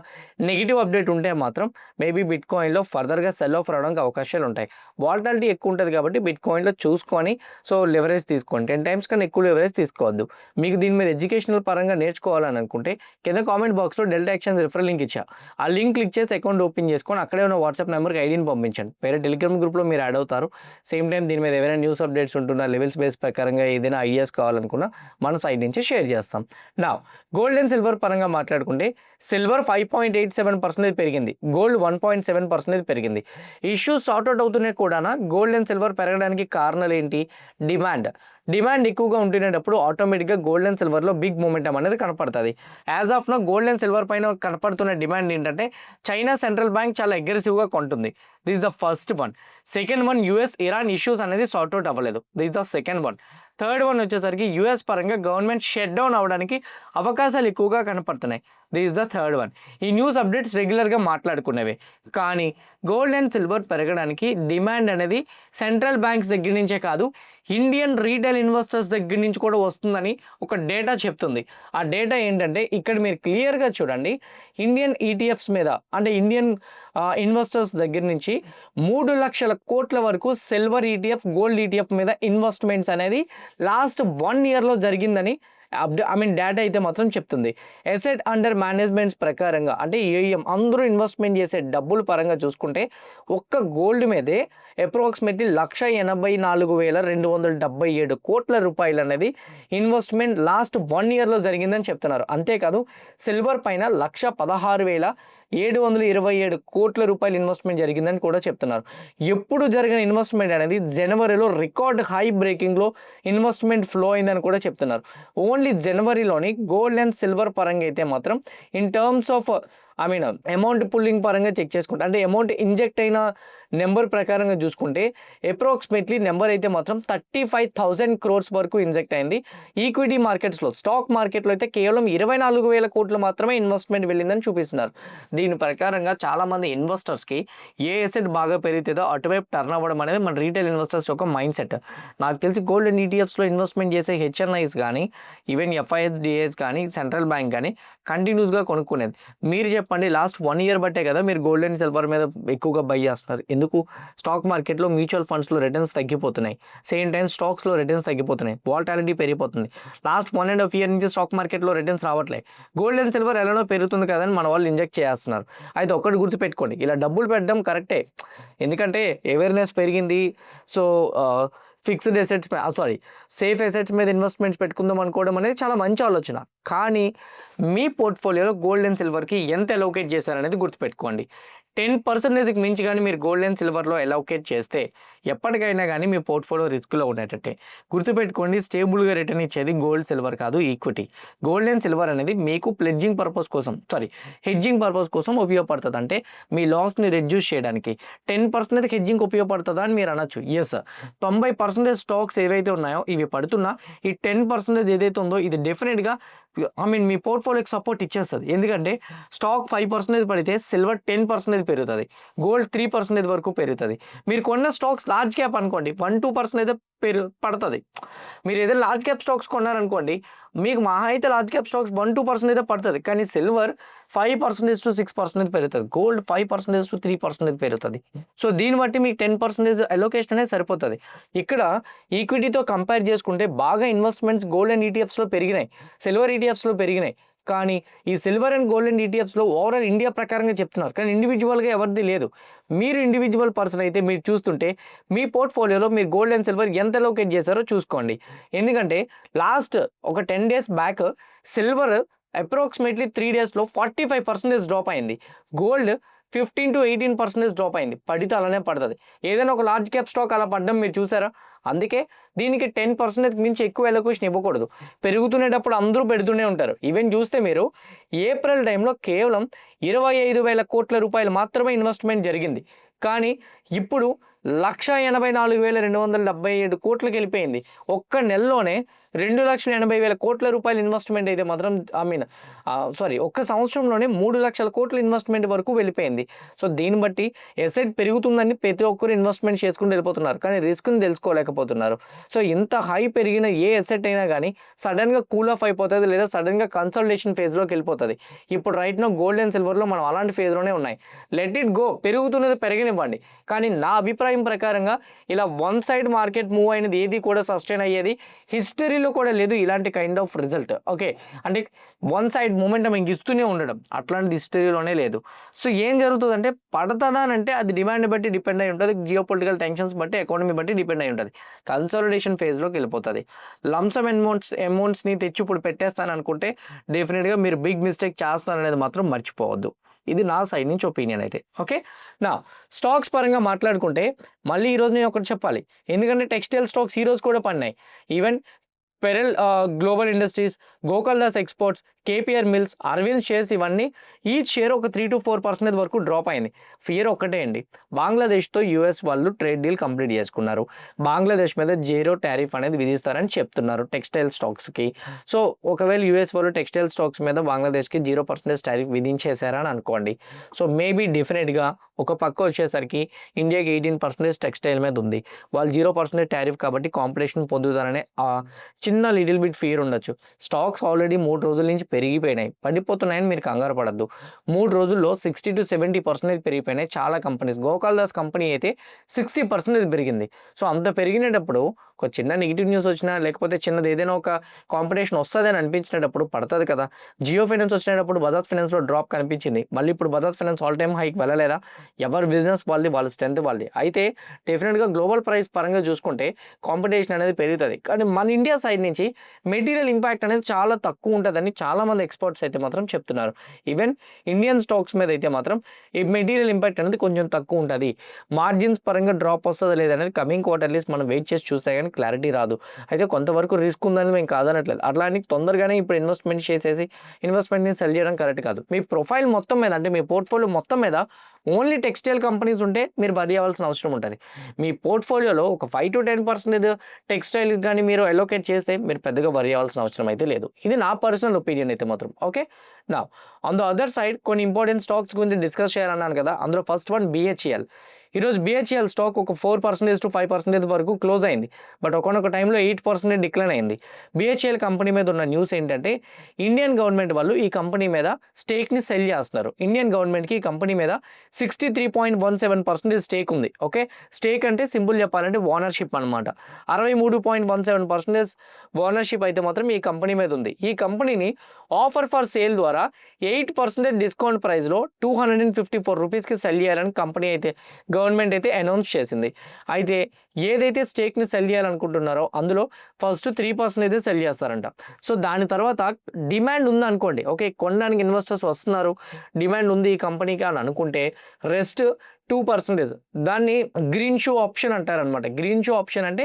నెగెటివ్ అప్డేట్ ఉంటే మాత్రం మేబీ బిట్‌కాయిన్‌లో ఫర్దర్‌గా సెల్ ఆఫ్ రావడానికి అవకాశాలు ఉంటాయి. వాలటాలిటీ ఎక్కువ ఉంటది కాబట్టి బిట్‌కాయిన్‌లో చూసుకొని సో లెవరేజ్ తీసుకోండి. 10 టైమ్స్ కన్నా ఎక్కువ లెవరేజ్ తీసుకోవద్దు. మీకు దీని మీద ఎడ్యుకేషనల్ పరంగా నేర్చుకోవాలని అనుకుంటే కింద కామెంట్ బాక్స్‌లో డెల్టా ఎక్స్‌చేంజ్ రిఫరల్ లింక్ ఇచ్చా. ఆ లింక్ క్లిక్ చేసి అకౌంట్ ఓపెన్ చేసుకొని అక్కడే ఉన్న వాట్సాప్ నెంబర్‌కి ఐడీని పంపించండి. వేరే టెలిగ్రామ్ గ్రూప్‌లో మీరు యాడ్ అవుతారు. సేమ్ టైమ్ దీని మీద ఏవైనా న్యూస్ అప్డేట్స్ ఉంటున్నా లెవెల్స్ బేస్ ప్రకారంగా ఏదైనా ఐడియాస్ కావాలనుకున్నా మన సైడ్ నుంచి షేర్ చేస్తాం. నౌ గోల్డ్ అండ్ సిల్వర్ పరంగా మాట్లాడుకుంటే సిల్వర్ 5.87% పెరిగింది. గోల్డ్ 1.7% పెరిగింది. ఇష్యూస్ సార్ట్ అవుట్ అవుతున్నాయి కూడానా. గోల్డ్ అండ్ సిల్వర్ పెరగడానికి కారణాలు ఏంటి? డిమాండ్ ఎక్కువగా ఉంటునేటప్పుడు ఆటోమేటిక్‌గా గోల్డ్ అండ్ సిల్వర్‌లో బిగ్ మొమెంటమ్ అనేది కనపడతది. As of now gold and silver పైన కనపడుతున్న డిమాండ్ ఏంటంటే చైనా సెంట్రల్ బ్యాంక్ చాలా అగ్రెసివ్‌గా కొంటుంది. This is the first one. Second one US Iran issues అనేది సార్ట్ అవుట్ అవ్వలేదు. This is the second one. Third one వచ్చేసరికి యూఎస్ పరంగా గవర్నమెంట్ షట్ డౌన్ అవ్వడానికి అవకాశాలు ఎక్కువగా కనపడుతున్నాయి. This is the third one. ఈ న్యూస్ అప్డేట్స్ రెగ్యులర్‌గా మాట్లాడుకునేవే. కానీ గోల్డ్ అండ్ సిల్వర్ పెరగడానికి డిమాండ్ అనేది సెంట్రల్ బ్యాంక్స్ దగ్గర నుంచే కాదు, ఇండియన్ రీటైల్ ఇన్వెస్టర్స్ దగ్గర నుంచి కూడా వస్తుందని ఒక డేటా చెప్తుంది. ఆ డేటా ఏంటంటే ఇక్కడ మీరు క్లియర్‌గా చూడండి. ఇండియన్ ఈటీఎఫ్స్ మీద అంటే ఇండియన్ ఇన్వెస్టర్స్ దగ్గర నుంచి 3,00,000 కోట్ల వరకు సిల్వర్ ఈటీఎఫ్, గోల్డ్ ఈటీఎఫ్ మీద ఇన్వెస్ట్మెంట్స్ అనేది లాస్ట్ 1 ఇయర్‌లో జరిగిందని డేటా అయితే మాత్రం చెప్తుంది. అసెట్ అండర్ మేనేజ్మెంట్స్ ప్రకారంగా అంటే ఏఎం అందరూ ఇన్వెస్ట్మెంట్ చేసే డబ్బుల పరంగా చూసుకుంటే ఒక్క గోల్డ్ మీదే అప్రాక్సిమేట్లీ 184,277 కోట్ల రూపాయలు అనేది ఇన్వెస్ట్మెంట్ లాస్ట్ 1 ఇయర్‌లో జరిగిందని చెప్తున్నారు. అంతేకాదు సిల్వర్ పైన 116,727 కోట్ల రూపాయలు ఇన్వెస్ట్మెంట్ జరిగిందని కూడా చెప్తున్నారు. ఎప్పుడు జరిగిన ఇన్వెస్ట్మెంట్ అనేది జనవరిలో రికార్డ్ హై బ్రేకింగ్‌లో ఇన్వెస్ట్మెంట్ ఫ్లో అయిందని కూడా చెప్తున్నారు. ఓన్లీ జనవరిలోని గోల్డ్ అండ్ సిల్వర్ పరంగా అయితే మాత్రం in terms of amount pulling పరంగా చెక్ చేసుకుంటే అంటే అమౌంట్ ఇంజెక్ట్ అయిన నెంబర్ ప్రకారంగా చూసుకుంటే అప్రాక్సిమేట్లీ నెంబర్ అయితే మాత్రం 35,000 క్రోర్స్ వరకు ఇంజెక్ట్ అయింది. ఈక్విటీ మార్కెట్స్లో స్టాక్ మార్కెట్లో అయితే కేవలం 24,000 కోట్లు మాత్రమే ఇన్వెస్ట్మెంట్ వెళ్ళిందని చూపిస్తున్నారు. దీని ప్రకారంగా చాలామంది ఇన్వెస్టర్స్కి ఏ అసెట్ బాగా పెరుగుతుందో అటువైపు టర్న్ అవ్వడం అనేది మన రీటైల్ ఇన్వెస్టర్స్ యొక్క మైండ్ సెట్. నాకు తెలిసి గోల్డ్ అండ్ ఈటీఎఫ్స్లో ఇన్వెస్ట్మెంట్ చేసే హెచ్ఎన్ఐస్ కానీ ఈవెన్ ఎఫ్ఐహెచ్డిఏస్ కానీ సెంట్రల్ బ్యాంక్ కానీ కంటిన్యూస్గా కొనుక్కునేది. మీరు చెప్పండి చెప్పండి లాస్ట్ 1 ఇయర్ బట్టే కదా మీరు గోల్డ్ అండ్ సిల్వర్ మీద ఎక్కువగా బై చేస్తున్నారు. ఎందుకు? స్టాక్ మార్కెట్‌లో మ్యూచువల్ ఫండ్స్‌లో రిటర్న్స్ తగ్గిపోతున్నాయి. సేమ్ టైమ్ స్టాక్స్‌లో రిటర్న్స్ తగ్గిపోతున్నాయి. వాలటాలిటీ పెరిగిపోతుంది. లాస్ట్ 1.5 ఇయర్ నుంచి స్టాక్ మార్కెట్‌లో రిటర్న్స్ రావట్లే. గోల్డ్ అండ్ సిల్వర్ ఎలానో పెరుగుతుంది కదా అని మన వాళ్ళు ఇంజెక్ట్ చేస్తున్నారు. అయితే ఒక్కటి గుర్తుపెట్టుకోండి, ఇలా డబ్బులు పెట్టడం కరెక్టే. ఎందుకంటే అవేర్‌నెస్ పెరిగింది. So, fixed assets safe assets మీద ఇన్వెస్ట్మెంట్స్ పెట్టుకుందాం అనుకోవడం అనేది చాలా మంచి ఆలోచన. కానీ మీ పోర్ట్ఫోలియోలో గోల్డ్ అండ్ సిల్వర్‌కి ఎంత అలోకేట్ చేశారనేది గుర్తుపెట్టుకోండి. 10%కి మించి గానీ మీరు గోల్డ్ అండ్ సిల్వర్‌లో అలోకేట్ చేస్తే ఎప్పటికైనా గానీ మీ పోర్ట్ఫోలియో రిస్క్‌లో ఉండేటట్టే. గుర్తుపెట్టుకోండి, స్టేబుల్‌గా రిటర్న్ ఇచ్చేది గోల్డ్, సిల్వర్ కాదు, ఈక్విటీ. గోల్డ్ అండ్ సిల్వర్ అనేది మీకు హెడ్జింగ్ పర్పస్ కోసం ఉపయోగపడుతుంది. అంటే మీ లాస్‌ని రెడ్యూస్ చేయడానికి. 10% హెడ్జింగ్ ఉపయోగపడుతుందా అని మీరు అనొచ్చు. యెస్. 90% స్టాక్స్ ఏవైతే ఉన్నాయో ఇవి పడుతున్నా ఈ 10% ఏదైతే ఉందో ఇది డెఫినిట్‌గా మీ పోర్ట్ఫోలియోకి సపోర్ట్ ఇచ్చేస్తది. ఎందుకంటే స్టాక్ 5% పడితే సిల్వర్ 10% పెరుగుతది. గోల్డ్ 3% వరకు పెరుగుతది. మీరు కొన్న స్టాక్స్ లార్జ్ క్యాప్ అనుకోండి 1-2% అయితే పడతది. మీరు ఏదైనా లార్జ్ క్యాప్ స్టాక్స్ కొన్నారనుకోండి, మీకు మహా అయితే లార్జ్ క్యాప్ స్టాక్స్ 1-2% అయితే పడతది. కానీ సిల్వర్ 5% to 6% పెరుగుతది. గోల్డ్ 5% to 3% పెరుగుతది. సో దీన్ని బట్టి మీకు 10% అలోకేషన్ అనేది సరిపోతది. ఇక్కడ ఈక్విటీతో కంపేర్ చేసుకుంటే బాగా ఇన్వెస్ట్మెంట్స్ గోల్డ్ అండ్ ఈటీఎఫ్స్‌లో పెరిగినాయి. సిల్వర్ ఈటీఎఫ్స్‌లో పెరిగినాయి. కానీ ఈ సిల్వర్ అండ్ గోల్డ్ అండ్ ఈటీఎఫ్స్‌లో ఓవరాల్ ఇండియా ప్రకారంగా చెప్తున్నారు. కానీ ఇండివిడ్యువల్‌గా ఎవరిది లేదు. మీరు ఇండివిడ్యువల్ పర్సన్ అయితే మీరు చూస్తుంటే మీ పోర్ట్ఫోలియోలో మీరు గోల్డ్ అండ్ సిల్వర్ ఎంత అలోకేట్ చేశారో చూసుకోండి. ఎందుకంటే లాస్ట్ ఒక 10 డేస్ బ్యాక్ సిల్వర్ అప్రాక్సిమేట్లీ 3 డేస్‌లో 45% డ్రాప్ అయింది. గోల్డ్ 15-18% డ్రాప్ అయింది. పడితే అలానే పడతది. ఏదైనా ఒక లార్జ్ క్యాప్ స్టాక్ అలా పడడం మీరు చూసారా? అందుకే దీనికి 10%కి మించి ఎక్కువ అలోకేషన్ ఇవ్వకూడదు. పెరుగుతునేటప్పుడు అందరూ పెడుతూనే ఉంటారు. ఈవెన్ చూస్తే మీరు ఏప్రిల్ టైంలో కేవలం 25,000 కోట్ల రూపాయలు మాత్రమే ఇన్వెస్ట్మెంట్ జరిగింది. కానీ ఇప్పుడు 1,84,277 కోట్లకి వెళ్ళిపోయింది. ఒక్క నెలలోనే 2,80,000 కోట్ల రూపాయల ఇన్వెస్ట్మెంట్ అయితే మాత్రం ఒక్క సంవత్సరంలోనే 3,00,000 కోట్ల ఇన్వెస్ట్మెంట్ వరకు వెళ్ళిపోయింది. సో దీన్ని బట్టి ఎసెట్ పెరుగుతుందని ప్రతి ఒక్కరు ఇన్వెస్ట్మెంట్ చేసుకుంటూ వెళ్ళిపోతున్నారు. కానీ రిస్క్ని తెలుసుకోలేకపోతున్నారు. సో ఇంత హై పెరిగిన ఏ ఎసెట్ అయినా కానీ సడన్గా కూల్ ఆఫ్ అయిపోతుంది, లేదా సడన్గా కన్సల్టేషన్ ఫేజ్లోకి వెళ్ళిపోతుంది. ఇప్పుడు రైట్ నో గోల్డ్ అండ్ సిల్వర్లో మనం అలాంటి ఫేజ్లోనే ఉన్నాయి. లెట్ ఇట్ గో, పెరుగుతున్నది పెరగనివ్వండి. కానీ నా అభిప్రాయం ప్రకారంగా ఇలా వన్ సైడ్ మార్కెట్ మూవ్ అయినది ఏది కూడా సస్టైన్ అయ్యేది హిస్టరీలో కూడా లేదు. ఇలాంటి కైండ్ ఆఫ్ రిజల్ట్ ఓకే, అంటే వన్ సైడ్ మూమెంటం ఇంక ఇస్తూనే ఉండడం అట్లాంటిది హిస్టరీలోనే లేదు. సో ఏం జరుగుతుందంటే పడుతుందా అని అంటే అది డిమాండ్ బట్టి డిపెండ్ అయి ఉంటుంది, జియో పొలిటికల్ టెన్షన్స్ బట్టి, ఎకానమీ బట్టి డిపెండ్ అయి ఉంటుంది. కన్సాలిడేషన్ ఫేజ్లోకి వెళ్ళిపోతుంది. లంసమ్ అమౌంట్స్ని తెచ్చి ఇప్పుడు పెట్టేస్తాను అనుకుంటే డెఫినెట్గా మీరు బిగ్ మిస్టేక్ చేస్తారనేది మాత్రం మర్చిపోవద్దు. ఇది నా సైడ్ నుంచి ఒపీనియన్ అయితే. ఓకే, నా స్టాక్స్ పరంగా మాట్లాడుకుంటే మళ్ళీ ఈరోజు నేను ఒకటి చెప్పాలి. ఎందుకంటే టెక్స్టైల్ స్టాక్స్ ఈరోజు కూడా పడినాయి. Even Pearl Global Industries, Gokaldas exports, KPR mills, Arvind shares ఇవన్నీ ఈచ్ షేర్ ఒక 3-4% వరకు డ్రాప్ అయింది. ఫియర్ ఒక్కటే అండి, బంగ్లాదేశ్తో యూఎస్ వాళ్ళు ట్రేడ్ డీల్ కంప్లీట్ చేసుకున్నారు. బంగ్లాదేశ్ మీద 0 టారిఫ్ అనేది విధిస్తారని చెప్తున్నారు టెక్స్టైల్ స్టాక్స్కి. సో ఒకవేళ యూఎస్ వాళ్ళు టెక్స్టైల్ స్టాక్స్ మీద బంగ్లాదేశ్కి 0% టారిఫ్ విధించేశారని అనుకోండి. సో మేబీ డెఫినెట్గా ఒక పక్క వచ్చేసరికి ఇండియాకి 18% టెక్స్టైల్ మీద ఉంది. వాళ్ళు 0% టారిఫ్ కాబట్టి కాంపిటీషన్ పొందుతారనే చిన్న లిటిల్ బిట్ ఫియర్ ఉండొచ్చు. స్టాక్స్ ఆల్రెడీ 3 రోజుల నుంచి పెరిగిపోయినాయి, పడిపోతున్నాయని మీరు కంగారు పడద్దు. 3 రోజుల్లో 60-70% పెరిగిపోయినాయి చాలా కంపెనీస్. గోకుల్దాస్ కంపెనీ అయితే 60% పెరిగింది. సో అంత పెరిగినప్పుడు ఒక చిన్న నెగిటివ్ న్యూస్ వచ్చినా, లేకపోతే చిన్నది ఏదైనా ఒక కాంపిటీషన్ వస్తుందని అనిపించినప్పుడు పడుతుంది కదా. జియో ఫైనాన్స్ వచ్చినప్పుడు బజాజ్ ఫైనాన్స్లో డ్రాప్ కనిపించింది. మళ్ళీ ఇప్పుడు Bajaj finance all time hike వెళ్ళలేదా? ఎవరి బిజినెస్ వాళ్ళది, వాళ్ళ స్ట్రెంత్ వాళ్ళది. అయితే డెఫినెట్గా గ్లోబల్ ప్రైస్ పరంగా చూసుకుంటే కాంపిటీషన్ అనేది పెరుగుతుంది. కానీ మన ఇండియా సైడ్ నుంచి మెటీరియల్ ఇంపాక్ట్ అనేది చాలా తక్కువ ఉంటుందని చాలామంది ఎక్స్పర్ట్స్ అయితే మాత్రం చెప్తున్నారు. ఈవెన్ ఇండియన్ స్టాక్స్ మీద అయితే మాత్రం ఈ మెటీరియల్ ఇంపాక్ట్ అనేది కొంచెం తక్కువ ఉంటుంది. మార్జిన్స్ పరంగా డ్రాప్ వస్తుందా లేదనేది కమింగ్ క్వార్టర్లీస్ మనం వెయిట్ చేసి చూస్తే కానీ క్లారిటీ రాదు. అయితే కొంతవరకు రిస్క్ ఉందని మేము కాదనట్లేదు. అట్లా అని తొందరగానే ఇప్పుడు ఇన్వెస్ట్మెంట్ చేసేసి ఇన్వెస్ట్మెంట్ని సెల్ చేయడం కరెక్ట్ కాదు. మీ ప్రొఫైల్ మొత్తం మీద, అంటే మీ పోర్ట్ఫోలియో మొత్తం మీద ఓన్లీ టెక్స్టైల్ కంపెనీస్ ఉంటే మీరు వరి అవ్వాల్సిన అవసరం ఉంటుంది. మీ పోర్ట్ఫోలియోలో ఒక 5-10% టెక్స్టైల్ కానీ మీరు అలోకేట్ చేస్తే మీరు పెద్దగా వరి అవ్వాల్సిన అవసరం అయితే లేదు. ఇది నా పర్సనల్ ఒపీనియన్ అయితే మాత్రం. ఓకే, నా ఆన్ ద అదర్ సైడ్ కొన్ని ఇంపార్టెంట్ స్టాక్స్ గురించి డిస్కస్ చేయాలన్నాను కదా. అందులో ఫస్ట్ వన్ BHEL. ఈరోజు BHEL స్టాక్ ఒక 4% to 5% వరకు క్లోజ్ అయింది. బట్ ఒకానొక టైంలో 8% డిక్లైన్ అయింది. BHEL కంపెనీ మీద ఉన్న న్యూస్ ఏంటంటే ఇండియన్ గవర్నమెంట్ వాళ్ళు ఈ కంపెనీ మీద స్టేక్ని సెల్ చేస్తున్నారు. ఇండియన్ గవర్నమెంట్కి ఈ కంపెనీ మీద 63.17% స్టేక్ ఉంది. ఓకే, స్టేక్ అంటే సింపుల్ చెప్పాలంటే ఓనర్షిప్ అనమాట. 63.17% ఓనర్షిప్ అయితే మాత్రం ఈ కంపెనీ మీద ఉంది. ఈ కంపెనీని ఆఫర్ ఫర్ సేల్ ద్వారా 8% డిస్కౌంట్ ప్రైస్లో 254 రూపీస్కి సెల్ చేయాలని కంపెనీ అయితే గవర్నమెంట్ అయితే అనౌన్స్ చేసింది. అయితే ఏదైతే స్టేక్ని సెల్ చేయాలనుకుంటున్నారో అందులో ఫస్ట్ 3% అయితే సెల్ చేస్తారంట. సో దాని తర్వాత డిమాండ్ ఉంది అనుకోండి, ఓకే కొనడానికి ఇన్వెస్టర్స్ వస్తున్నారు, డిమాండ్ ఉంది ఈ కంపెనీకి అని అనుకుంటే రెస్ట్ 2%, దాన్ని గ్రీన్ షూ ఆప్షన్ అంటారనమాట. గ్రీన్ షూ ఆప్షన్ అంటే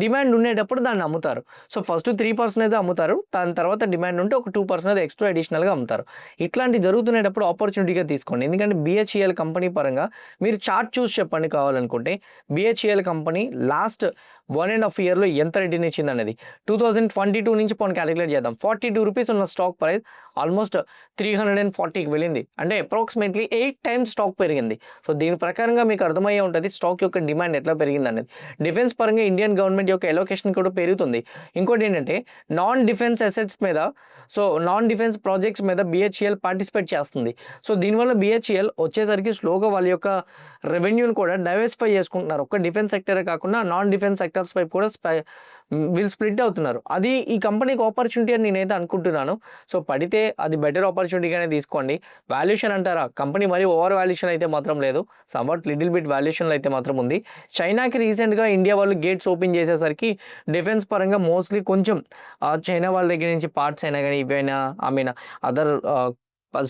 డిమాండ్ ఉండేటప్పుడు దాన్ని అమ్ముతారు. సో ఫస్ట్ 3% అయితే అమ్ముతారు, దాని తర్వాత డిమాండ్ ఉంటే ఒక 2% అయితే ఎక్స్ట్రా అడిషనల్గా అమ్ముతారు. ఇట్లాంటి జరుగుతునేటప్పుడు ఆపర్చునిటీగా తీసుకోండి. ఎందుకంటే BHEL కంపెనీ పరంగా మీరు చార్ట్ చూసి చెప్పండి కావాలనుకుంటే. BHEL కంపెనీ లాస్ట్ 1.5 ఇయర్లో ఎంత రిటర్న్ ఇచ్చింది అనేది 2022 నుంచి పోనీ క్యాలిక్యులేట్ చేద్దాం. 42 రూపీస్ ఉన్న స్టాక్ ప్రైస్ ఆల్మోస్ట్ 340కి వెళ్ళింది. అంటే అప్రాక్సిమేట్లీ 8 times స్టాక్ పెరిగింది. సో దీని ప్రకారంగా మీకు అర్థమయ్యే ఉంటుంది స్టాక్ యొక్క డిమాండ్ ఎట్లా పెరిగింది అనేది. డిఫెన్స్ పరంగా ఇండియన్ గవర్నమెంట్ యొక్క ఎలోకేషన్ కూడా పెరుగుతుంది. ఇంకోటి ఏంటంటే నాన్ డిఫెన్స్ అసెట్స్ మీద, సో నాన్ డిఫెన్స్ ప్రాజెక్ట్స్ మీద BHEL పార్టిసిపేట్ చేస్తుంది. సో దీనివల్ల BHEL వచ్చేసరికి స్లోగా వాళ్ళ యొక్క రెవెన్యూని కూడా డైవర్సిఫై చేసుకుంటున్నారు. ఒక్క డిఫెన్స్ సెక్టరే కాకుండా నాన్ డిఫెన్స్ సెక్టర్స్ వైపు కూడా వీళ్ళు స్ప్లిట్ అవుతున్నారు. అది ఈ కంపెనీకి ఆపర్చునిటీ అని నేనైతే అనుకుంటున్నాను. సో పడితే అది బెటర్ ఆపర్చునిటీగానే తీసుకోండి. వాల్యుయేషన్ అంటారా, కంపెనీ మరీ ఓవర్ వాల్యుయేషన్ అయితే మాత్రం లేదు, సమ్వాట్ లిటిల్ బిట్ వాల్యుయేషన్లో అయితే మాత్రం ఉంది. చైనాకి రీసెంట్గా ఇండియా వాళ్ళు గేట్స్ ఓపెన్ చేసేసరికి డిఫెన్స్ పరంగా మోస్ట్లీ కొంచెం చైనా వాళ్ళ దగ్గర నుంచి పార్ట్స్ అయినా కానీ ఇవైనా అదర్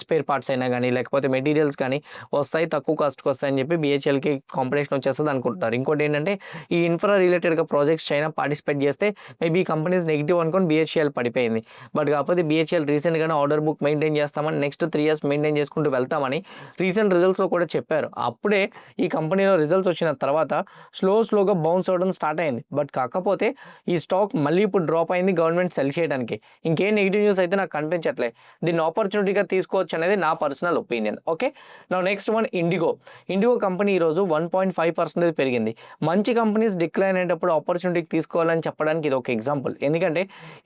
స్పేర్ పార్ట్స్ అయినా కానీ లేకపోతే మెటీరియల్స్ కానీ వస్తాయి, తక్కువ కాస్ట్కి వస్తాయని చెప్పి BHELకి కాంపిటీషన్ వచ్చేస్తుంది అనుకుంటున్నారు. ఇంకోటి ఏంటంటే ఈ ఇన్ఫ్రా రిలేటెడ్గా ప్రాజెక్ట్స్ చైనా పార్టిసిపేట్ చేస్తే మేబీ కంపెనీస్ నెగిటివ్ అనుకొని BHEL పడిపోయింది. బట్ కాకపోతే BHEL రీసెంట్గానే ఆర్డర్ బుక్ మెయింటైన్ చేస్తామని, నెక్స్ట్ 3 years మెయింటైన్ చేసుకుంటూ వెళ్తామని రీసెంట్ రిజల్ట్స్లో కూడా చెప్పారు. అప్పుడే ఈ కంపెనీలో రిజల్ట్స్ వచ్చిన తర్వాత స్లోగా బౌన్స్ అవ్వడం స్టార్ట్ అయింది. బట్ కాకపోతే ఈ స్టాక్ మళ్ళీ ఇప్పుడు డ్రాప్ అయింది గవర్నమెంట్ సెల్ చేయడానికి. ఇంకేం నెగిటివ్ న్యూస్ అయితే నాకు కనిపించట్లేదు. దీన్ని ఆపర్చునిటీగా తీసుకోవచ్చు అనేది నా పర్సనల్ ఒపీనియన్. ఓకే, నా నెక్స్ట్ వన్ ఇండిగో కంపెనీ ఈరోజు 1.5% పెరిగింది. మంచి కంపెనీస్ డిక్లైన్ అయ్యేటప్పుడు ఆపర్చునిటీకి తీసుకోవాలని చెప్పడానికి ఇది ఒక ఎగ్జాంపుల్. ఎందుకంటే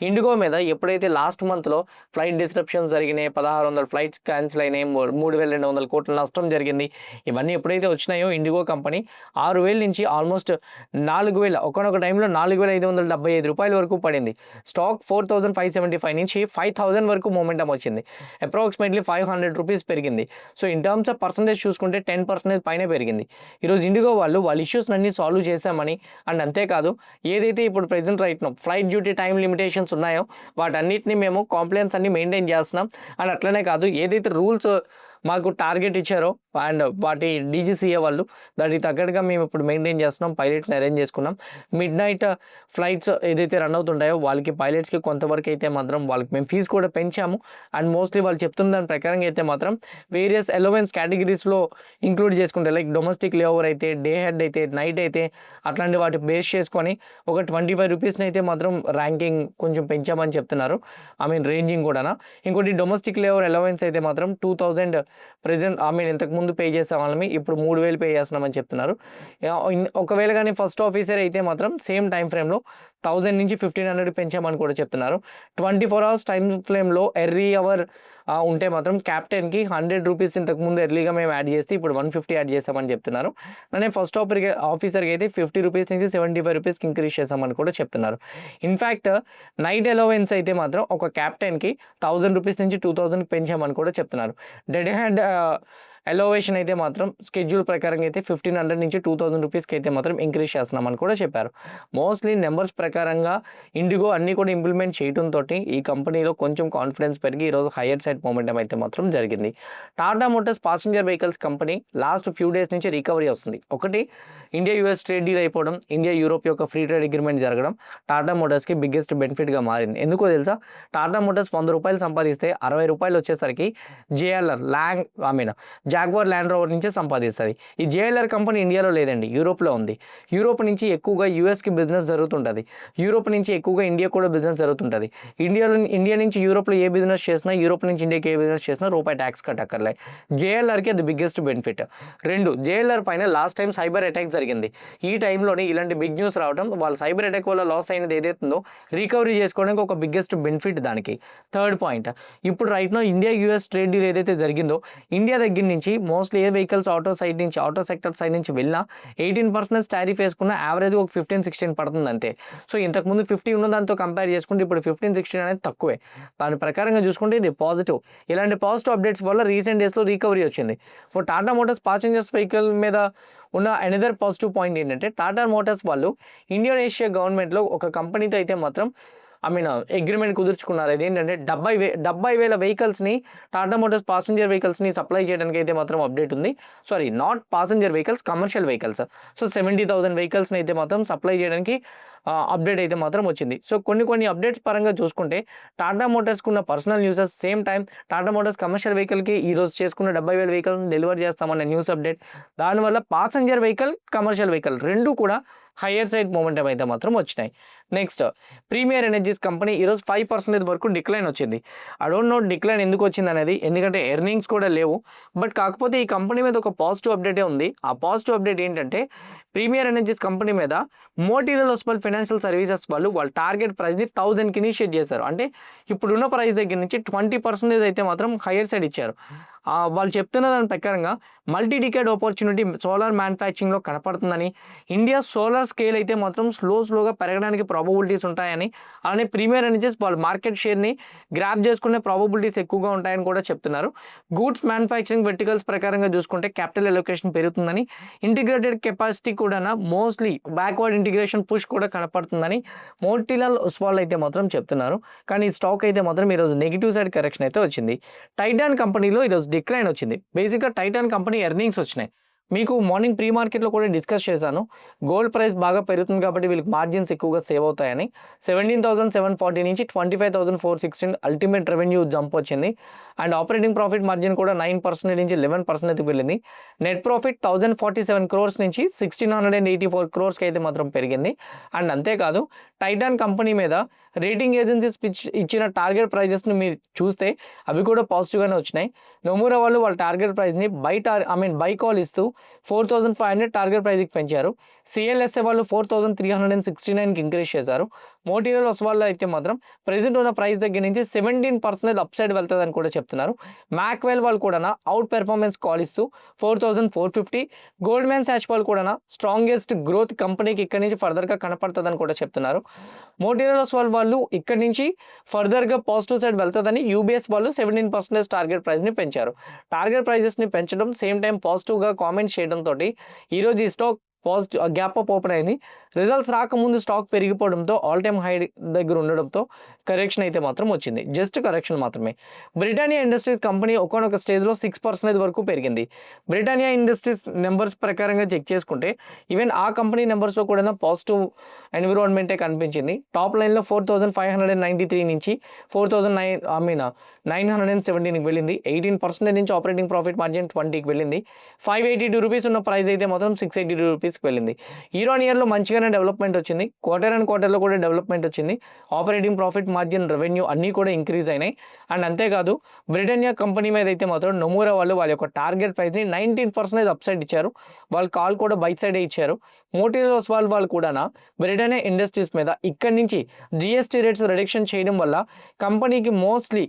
ఇండిగో మీద ఎప్పుడైతే లాస్ట్ మంత్లో ఫ్లైట్ డిస్రప్షన్స్ జరిగినాయి, 1600 ఫ్లైట్స్ క్యాన్సిల్ అయినాయి, 3200 కోట్ల నష్టం జరిగింది, ఇవన్నీ ఎప్పుడైతే వచ్చినాయో ఇండిగో కంపెనీ 6000 నుంచి ఆల్మోస్ట్ 4000, ఒకనొక టైంలో 4575 రూపాయల వరకు పడింది. స్టాక్ 4575 నుంచి 5000 వరకు మూమెంటం వచ్చింది. అప్రాక్సిమేట్లీ 500 రూపీస్ పెరిగింది. So in terms of percentage చూసుకుంటే 10% పైనే పెరిగింది. ఈరోజు ఇండిగో వాళ్ళ ఇష్యూస్ అన్ని సాల్వ్ చేశామని, అండ్ అంతేకాదు ఏదైతే ఇప్పుడు present right now flight duty time limitations ఉన్నాయో వాటన్నిటిని మేము కాంప్లైన్స్ అన్ని మెయింటైన్ చేస్తున్నాం. అండ్ అట్లనే కాదు ఏదైతే రూల్స్ మాకు టార్గెట్ ఇచ్చారో అండ్ వాటి DGCA వాళ్ళు దానికి తగ్గట్టుగా మేము ఇప్పుడు మెయింటైన్ చేస్తున్నాం, పైలట్ని అరేంజ్ చేసుకున్నాం. మిడ్ నైట్ ఫ్లైట్స్ ఏదైతే రన్ అవుతుంటాయో వాళ్ళకి పైలట్స్కి కొంతవరకు అయితే మాత్రం వాళ్ళకి మేము ఫీజు కూడా పెంచాము. అండ్ మోస్ట్లీ వాళ్ళు చెప్తున్న దాని ప్రకారంగా అయితే మాత్రం వేరియస్ అలవెన్స్ కేటగిరీస్లో ఇంక్లూడ్ చేసుకుంటే లైక్ డొమెస్టిక్ లేఓవర్ అయితే, డే హెడ్ అయితే, నైట్ అయితే, అట్లాంటి వాటి బేస్ చేసుకొని ఒక 25 రూపీస్ని అయితే మాత్రం ర్యాంకింగ్ కొంచెం పెంచామని చెప్తున్నారు. రేంజింగ్ కూడా. ఇంకోటి డొమెస్టిక్ లేఓవర్ అలవెన్స్ అయితే మాత్రం 2000 ప్రెజెంట్ ఇంతకుముందు పే చేసే వాళ్ళని ఇప్పుడు 3000 పే చేస్తున్నామని చెప్తున్నారు. ఒకవేళ కానీ ఫస్ట్ ఆఫీసర్ అయితే మాత్రం సేమ్ టైం ఫ్రేమ్లో 1000 నుంచి 1500 పెంచామని కూడా చెప్తున్నారు. 24 hours టైం ఫ్రేమ్లో ఎర్లీ అవర్ ఉంటే మాత్రం క్యాప్టెన్కి 100 రూపీస్ ఇంతకుముందు ఎర్లీగా మేము యాడ్ చేస్తే ఇప్పుడు 150 యాడ్ చేస్తామని చెప్తున్నారు. నేను ఫస్ట్ ఆఫీసర్కి అయితే 50 రూపీస్ నుంచి 75 రూపీస్కి ఇంక్రీజ్ చేస్తామని కూడా చెప్తున్నారు. ఇన్ఫ్యాక్ట్ నైట్ అలవెన్స్ అయితే మాత్రం ఒక క్యాప్టెన్కి 1000 రూపీస్ నుంచి 2000 పెంచామని కూడా చెప్తున్నారు. డెడ్ హ్యాండ్ ఎలోవేషన్ అయితే మాత్రం స్కెడ్యూల్ ప్రకారంగా అయితే 1500 నుంచి 2000 రూపీస్కి అయితే మాత్రం ఇంక్రీజ్ చేస్తున్నామని కూడా చెప్పారు. మోస్ట్లీ నెంబర్స్ ప్రకారంగా ఇండిగో అన్నీ కూడా ఇంప్లిమెంట్ చేయడంతో ఈ కంపెనీలో కొంచెం కాన్ఫిడెన్స్ పెరిగి ఈరోజు హయ్యర్ సైడ్ మూమెంటం అయితే మాత్రం జరిగింది. Tata Motors passenger vehicles company last few days నుంచి రికవరీ వస్తుంది. ఒకటి ఇండియా US ట్రేడ్ డీల్ అయిపోవడం, ఇండియా యూరోప్ యొక్క ఫ్రీ ట్రేడ్ అగ్రిమెంట్ జరగడం టాటా మోటార్స్కి బిగ్గెస్ట్ బెనిఫిట్గా మారింది. ఎందుకో తెలుసా, టాటా మోటార్స్ 100 రూపాయలు సంపాదిస్తే 60 రూపాయలు వచ్చేసరికి JLR జాగ్వార్ ల్యాండ్ రోవర్ నుంచే సంపాదిస్తుంది. ఈ జేఎల్ఆర్ కంపెనీ ఇండియాలో లేదండి, యూరోప్లో ఉంది. యూరోప్ నుంచి ఎక్కువగా యూఎస్కి బిజినెస్ జరుగుతుంటుంది, యూరోప్ నుంచి ఎక్కువగా ఇండియా కూడా బిజినెస్ జరుగుతుంటుంది. ఇండియా నుంచి యూరోప్లో ఏ బిజినెస్ చేసినా, యూరోప్ నుంచి ఇండియాకి ఏ బిజినెస్ చేసినా రూపాయి ట్యాక్స్ కట్టక్కర్లే. జేఎల్ఆర్కి అది బిగ్గెస్ట్ బెనిఫిట్. 2, జేఎల్ఆర్ పైన లాస్ట్ టైం సైబర్ అటాక్ జరిగింది. ఈ టైంలోనే ఇలాంటి బిగ్ న్యూస్ రావడం, వాళ్ళ సైబర్ అటాక్ వల్ల లాస్ అయినది ఏదైతుందో రికవరీ చేసుకోవడానికి ఒక బిగ్గెస్ట్ బెనిఫిట్ దానికి. 3rd పాయింట్, ఇప్పుడు right now India US trade deal ఏదైతే జరిగిందో, ఇండియా దగ్గర నుంచి mostly a vehicles auto sector side నుంచి వెళ్ళినా 18% టారిఫ్ వేసుకున్న యావరేజ్ ఒక 15-16 పడుతుంది అంతే. సో ఇంతకుముందు 50 ఉన్న దాంతో కంపేర్ చేసుకుంటే ఇప్పుడు 15-16 అనేది తక్కువే. దాని ప్రకారంగా చూసుకుంటే ఇది పాజిటివ్. ఇలాంటి పాజిటివ్ అప్డేట్స్ వల్ల రీసెంట్ డేస్లో రికవరీ వచ్చింది. So Tata Motors passengers vehicle మీద ఉన్న అనదర్ పాజిటివ్ పాయింట్ ఏంటంటే, టాటా మోటార్స్ వాళ్ళు ఇండోనేషియా గవర్నమెంట్లో ఒక కంపెనీతో అయితే మాత్రం అగ్రిమెంట్ కుదుర్చుకున్నారు. అది ఏంటంటే 70,000 వెహికల్స్ని, టాటా మోటార్స్ పాసెంజర్ వెహికల్స్ని సప్లై చేయడానికి అయితే మాత్రం అప్డేట్ ఉంది. Sorry, not passenger vehicles, commercial vehicles. So 70,000 వెహికల్స్ని అయితే మాత్రం సప్లై చేయడానికి అప్డేట్ అయితే మాత్రం వచ్చింది. సో కొన్ని అప్డేట్స్ పరంగా చూసుకుంటే టాటా మోటార్స్కి ఉన్న personal users, same time Tata Motors commercial వెహికల్కి ఈరోజు చేసుకున్న 70,000 వెహికల్ని డెలివర్ చేస్తామన్న న్యూస్ అప్డేట్. దానివల్ల పాసెంజర్ వెహికల్, కమర్షియల్ వెహికల్ రెండు కూడా హయ్యర్ సైడ్ మూమెంటం అయితే మాత్రం వచ్చినాయి. నెక్స్ట్, ప్రీమియర్ ఎనర్జీస్ కంపెనీ ఈరోజు 5% వరకు డిక్లైన్ వచ్చింది. ఐ డోంట్ నో డిక్లైన్ ఎందుకు వచ్చింది అనేది, ఎందుకంటే ఎర్నింగ్స్ కూడా లేవు. బట్ కాకపోతే ఈ కంపెనీ మీద ఒక పాజిటివ్ అప్డేటే ఉంది. ఆ పాజిటివ్ అప్డేట్ ఏంటంటే, ప్రీమియర్ ఎనర్జీస్ కంపెనీ మీద మోటిలాల్ ఒస్వాల్ ఫైనాన్షియల్ సర్వీసెస్ వాళ్ళు వాళ్ళ టార్గెట్ ప్రైస్ని 1000కి ఇనిషియేట్ చేశారు. అంటే ఇప్పుడున్న ప్రైస్ దగ్గర నుంచి 20% అయితే మాత్రం హయ్యర్ సైడ్ ఇచ్చారు. వాళ్ళు చెప్తున్న దాని ప్రకారంగా మల్టీ డికేడ్ ఆపర్చునిటీ సోలార్ మ్యానుఫ్యాక్చరింగ్లో కనపడుతుందని, ఇండియా సోలార్ స్కేల్ అయితే మాత్రం స్లోగా పెరగడానికి ప్రాబబిలిటీస్ ఉంటాయని, అలానే ప్రీమియర్ ఎనర్జీస్ వాళ్ళ మార్కెట్ షేర్ని గ్రాప్ చేసుకునే ప్రాబబిలిటీస్ ఎక్కువగా ఉంటాయని కూడా చెప్తున్నారు. గూడ్స్ మ్యానుఫ్యాక్చరింగ్ వెర్టికల్స్ ప్రకారంగా చూసుకుంటే క్యాపిటల్ అలొకేషన్ పెరుగుతుందని, ఇంటిగ్రేటెడ్ కెపాసిటీ కూడా మోస్ట్లీ బ్యాక్వర్డ్ ఇంటిగ్రేషన్ పుష్ కూడా కనపడుతుందని మోటిలాల్ ఒస్వాల్ అయితే మాత్రం చెప్తున్నారు. కానీ ఈ స్టాక్ అయితే మాత్రం ఈరోజు నెగిటివ్ సైడ్ కరెక్షన్ అయితే వచ్చింది. టైటాన్ కంపెనీలో ఈరోజు డిక్లైన్ వచ్చింది. బేసిక్గా టైటాన్ కంపెనీ ఎర్నింగ్స్ వచ్చినాయి. మీకు మార్నింగ్ ప్రీ మార్కెట్లో కూడా డిస్కస్ చేశాను. గోల్డ్ ప్రైస్ బాగా పెరుగుతుంది కాబట్టి వీళ్ళకి మార్జిన్స్ ఎక్కువగా సేవ్ అవుతాయని. 17,740 నుంచి 25,416 అల్టిమేట్ రెవెన్యూ జంప్ వచ్చింది. అండ్ ఆపరేటింగ్ ప్రాఫిట్ మార్జిన్ కూడా 9% నుంచి 11% వెళ్ళింది. నెట్ ప్రాఫిట్ 1,047 crores నుంచి 1,684 crores అయితే మాత్రం పెరిగింది. అండ్ అంతేకాదు, టైటాన్ కంపెనీ మీద రేటింగ్ ఏజెన్సీస్ ఇచ్చిన టార్గెట్ ప్రైజెస్ని మీరు చూస్తే అవి కూడా పాజిటివ్గానే వచ్చినాయి. నొమూరా వాళ్ళు వాళ్ళ టార్గెట్ ప్రైస్ని బై కాల్ ఇస్తూ 4,500 టార్గెట్ ప్రైస్కి పెంచారు. సిఎల్ఎస్ఏ వాళ్ళు 4,369కి ఇంక్రీజ్ చేశారు. మోటిలాల్ ఒస్వాల్ అయితే మాత్రం ప్రెజెంట్ ఉన్న ప్రైస్ దగ్గర నుంచి 17% అప్ సైడ్ వెళ్తుందని కూడా చెప్తున్నారు. మ్యాక్వెల్ వాళ్ళు కూడా అవుట్ పెర్ఫార్మెన్స్ కాల్ ఇస్తూ 4,450. గోల్డ్మ్యాన్ సాచ్ వాళ్ళు కూడా స్ట్రాంగెస్ట్ గ్రోత్ కంపెనీకి ఇక్కడ నుంచి ఫర్దర్గా కనపడుతుందని కూడా చెప్తున్నారు. మోటిలాల్ ఒస్వాల్ వాళ్ళు ఇక్కడ నుంచి ఫర్దర్గా పాజిటివ్ సైడ్ వెళ్తుందని యూబీఎస్ వాళ్ళు 17% టార్గెట్ ప్రైస్ని పెంచారు. టార్గెట్ ప్రైజెస్ని పెంచడం, సేమ్ టైం పాజిటివ్గా కామెంట్స్ చేయడంతో ఈరోజు ఈ stock positive gap up open అయింది. రిజల్ట్స్ రాకముందు స్టాక్ పెరిగిపోవడంతో ఆల్ టైమ్ హై దగ్గర ఉండడంతో కరెక్షన్ అయితే మాత్రం వచ్చింది. జస్ట్ కరెక్షన్ మాత్రమే. బ్రిటానియా ఇండస్ట్రీస్ కంపెనీ ఒకనొక స్టేజ్లో 6% వరకు పెరిగింది. బ్రిటానియా ఇండస్ట్రీస్ నెంబర్స్ ప్రకారంగా చెక్ చేసుకుంటే ఈవెన్ ఆ కంపెనీ నెంబర్స్లో కూడా పాజిటివ్ ఎన్విరాన్మెంటే కనిపించింది. టాప్ లైన్లో 4,593 నుంచి 4,917కి వెళ్ళింది. 18% నుంచి ఆపరేటింగ్ ప్రాఫిట్ మార్జిన్ 20కి వెళ్ళింది. 582 రూపీస్ ఉన్న ప్రైస్ అయితే మాత్రం 682 రూపీస్కి వెళ్ళింది. ఇయర్ ఆన్ ఇయర్లో మంచిగానే డెవలప్మెంట్ వచ్చింది. క్వార్టర్లో కూడా డెవలప్మెంట్ వచ్చింది. ఆపరేటింగ్ ప్రాఫిట్ మార్జిన్, రెవెన్యూ అన్నీ కూడా ఇంక్రీజ్ అయినాయి. అండ్ అంతేకాదు, బ్రిటానియా కంపెనీ మీద అయితే మాత్రం నొమూరా వాళ్ళు వాళ్ళ యొక్క టార్గెట్ ప్రైస్ని 19% అప్ సైడ్ ఇచ్చారు. వాళ్ళు కాల్ కూడా బై సైడే ఇచ్చారు. మోటిలాల్ ఒస్వాల్ వాళ్ళు కూడా బ్రిటానియా ఇండస్ట్రీస్ మీద ఇక్కడి నుంచి జిఎస్టీ రేట్స్ రిడక్షన్ చేయడం వల్ల కంపెనీకి మోస్ట్లీ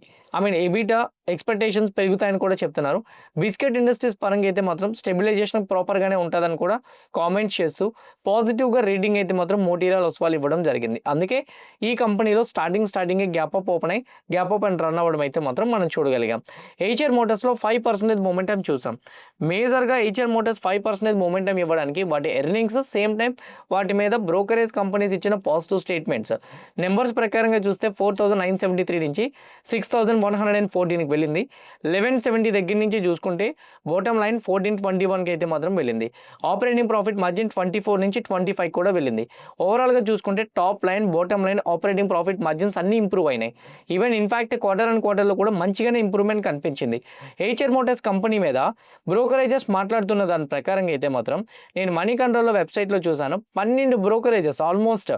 ఎబిటా ఎక్స్పెక్టేషన్స్ పెరుగుతాయని కూడా చెప్తున్నారు. బిస్కెట్ ఇండస్ట్రీస్ పరంగా అయితే మాత్రం స్టెబిలైజేషన్ ప్రాపర్గానే ఉంటుందని కూడా కామెంట్ చేస్తూ పాజిటివ్గా రేటింగ్ అయితే మాత్రం మోటిలాల్ ఒస్వాల్ ఇవ్వడం జరిగింది. అందుకే ఈ కంపెనీలో స్టార్టింగే గ్యాప్ అప్ ఓపెన్ అయ్యి గ్యాప్ అప్ అండ్ రన్ అవ్వడం అయితే మాత్రం మనం చూడగలిగాం. హెచ్ఆర్ మోటార్స్లో 5% మూమెంటం చూసాం. మేజర్గా హెచ్ఆర్ మోటార్స్ 5% మూమెంటం ఇవ్వడానికి వాటి ఎర్నింగ్స్ సేమ్ టైం వాటి మీద బ్రోకరేజ్ కంపెనీస్ ఇచ్చిన పాజిటివ్ స్టేట్మెంట్స్. నెంబర్స్ ప్రకారంగా చూస్తే 4973 నుంచి 6114కి వెళ్ళింది. 1170 దగ్గర నుంచి చూసుకుంటే బాటమ్ లైన్ 1421కి అయితే మాత్రం వెళ్ళింది. ఆపరేటింగ్ ప్రాఫిట్ మార్జిన్ 24 నుంచి 25 కూడా వెళ్ళింది. ఓవరాల్గా చూసుకుంటే top line, bottom line, operating profit margins అన్నీ ఇంప్రూవ్ అయినాయి. ఈవెన్ ఇన్ఫాక్ట్ క్వార్టర్ అండ్ క్వార్టర్లో కూడా మంచిగానే ఇంప్రూవ్మెంట్ కనిపించింది. హెచ్ఆర్ మోటార్స్ కంపెనీ మీద బ్రోకరేజెస్ మాట్లాడుతున్న దాని ప్రకారంగా అయితే మాత్రం నేను మనీ కంట్రోల్లో వెబ్సైట్లో చూశాను, 12 బ్రోకరేజెస్ ఆల్మోస్ట్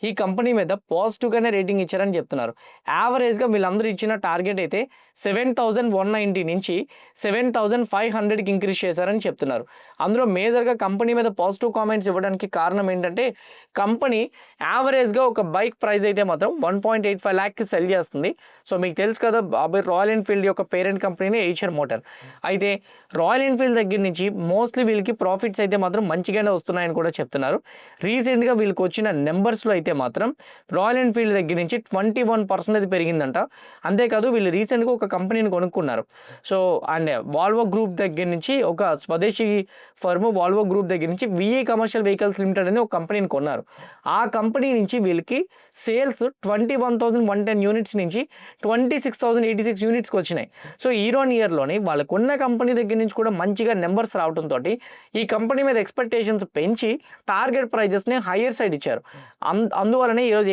ఈ కంపెనీ మీద పాజిటివ్గానే రేటింగ్ ఇచ్చారని చెప్తున్నారు. యావరేజ్గా వీళ్ళందరూ ఇచ్చిన టార్గెట్ అయితే 7190 నుంచి 7500కి ఇంక్రీజ్ చేశారని చెప్తున్నారు. అందులో మేజర్గా కంపెనీ మీద పాజిటివ్ కామెంట్స్ ఇవ్వడానికి కారణం ఏంటంటే కంపెనీ యావరేజ్గా ఒక బైక్ ప్రైస్ అయితే మాత్రం 1.85 lakh సెల్ చేస్తుంది. సో మీకు తెలుసు కదా, రాయల్ ఎన్ఫీల్డ్ యొక్క పేరెంట్ కంపెనీనే హెచ్ఆర్ మోటార్. అయితే రాయల్ ఎన్ఫీల్డ్ దగ్గర నుంచి మోస్ట్లీ వీళ్ళకి ప్రాఫిట్స్ అయితే మాత్రం మంచిగానే వస్తున్నాయని కూడా చెప్తున్నారు. రీసెంట్గా వీళ్ళకి వచ్చిన నెంబర్స్లో అయితే మాత్రం రాయల్ ఎన్ఫీల్డ్ దగ్గర నుంచి 21% పెరిగిందంట. అంతేకాదు వీళ్ళు రీసెంట్గా ఒక కంపెనీని కొనుక్కున్నారు. సో అండ్ వాల్వో గ్రూప్ దగ్గర నుంచి, ఒక స్వదేశీ ఫర్మ్ వాల్వో గ్రూప్ దగ్గర నుంచి విఏ కమర్షియల్ వెహికల్స్ లిమిటెడ్ అనే ఒక కంపెనీని కొన్నారు. ఆ కంపెనీ నుంచి వీళ్ళకి సేల్స్ 21,110 యూనిట్స్ నుంచి 26,086 యూనిట్స్కి వచ్చినాయి. సో ఇయర్లోనే వాళ్ళకు ఉన్న కంపెనీ దగ్గర నుంచి కూడా మంచిగా నెంబర్స్ రావడంతో ఈ కంపెనీ మీద ఎక్స్పెక్టేషన్స్ పెంచి టార్గెట్ ప్రైజెస్ని హయ్యర్ సైడ్ ఇచ్చారు. అందువలనే ఈరోజు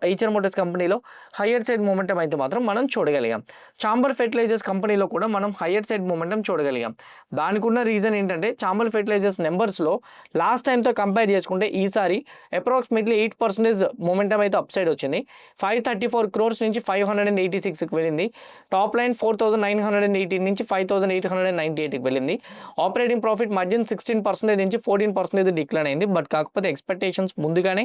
హెచ్ఆర్ మోటార్స్ కంపెనీలో హయ్యర్ సైడ్ మూమెంటం అయితే మాత్రం మనం చూడగలిగాం. చాంబర్ ఫెర్టిలైజర్స్ కంపెనీలో కూడా మనం హయ్యర్ సైడ్ మూమెంటం చూడగలిగాం. దానికి ఉన్న రీజన్ ఏంటంటే చాంబర్ ఫెర్టిలైజర్స్ నెంబర్స్లో లాస్ట్ టైంతో కంపేర్ చేసుకుంటే ఈసారి అప్రాక్సిమేట్లీ 8% మూమెంటం అయితే అప్ సైడ్ వచ్చింది. 534 crores నుంచి 586కి వెళ్ళింది. టాప్ లైన్ 4918 నుంచి 5898కి వెళ్ళింది. ఆపరేటింగ్ ప్రాఫిట్ మార్జిన్ 16% నుంచి 14% డిక్లైన్ అయింది. బట్ కాకపోతే ఎక్స్పెక్టేషన్స్ ముందుగానే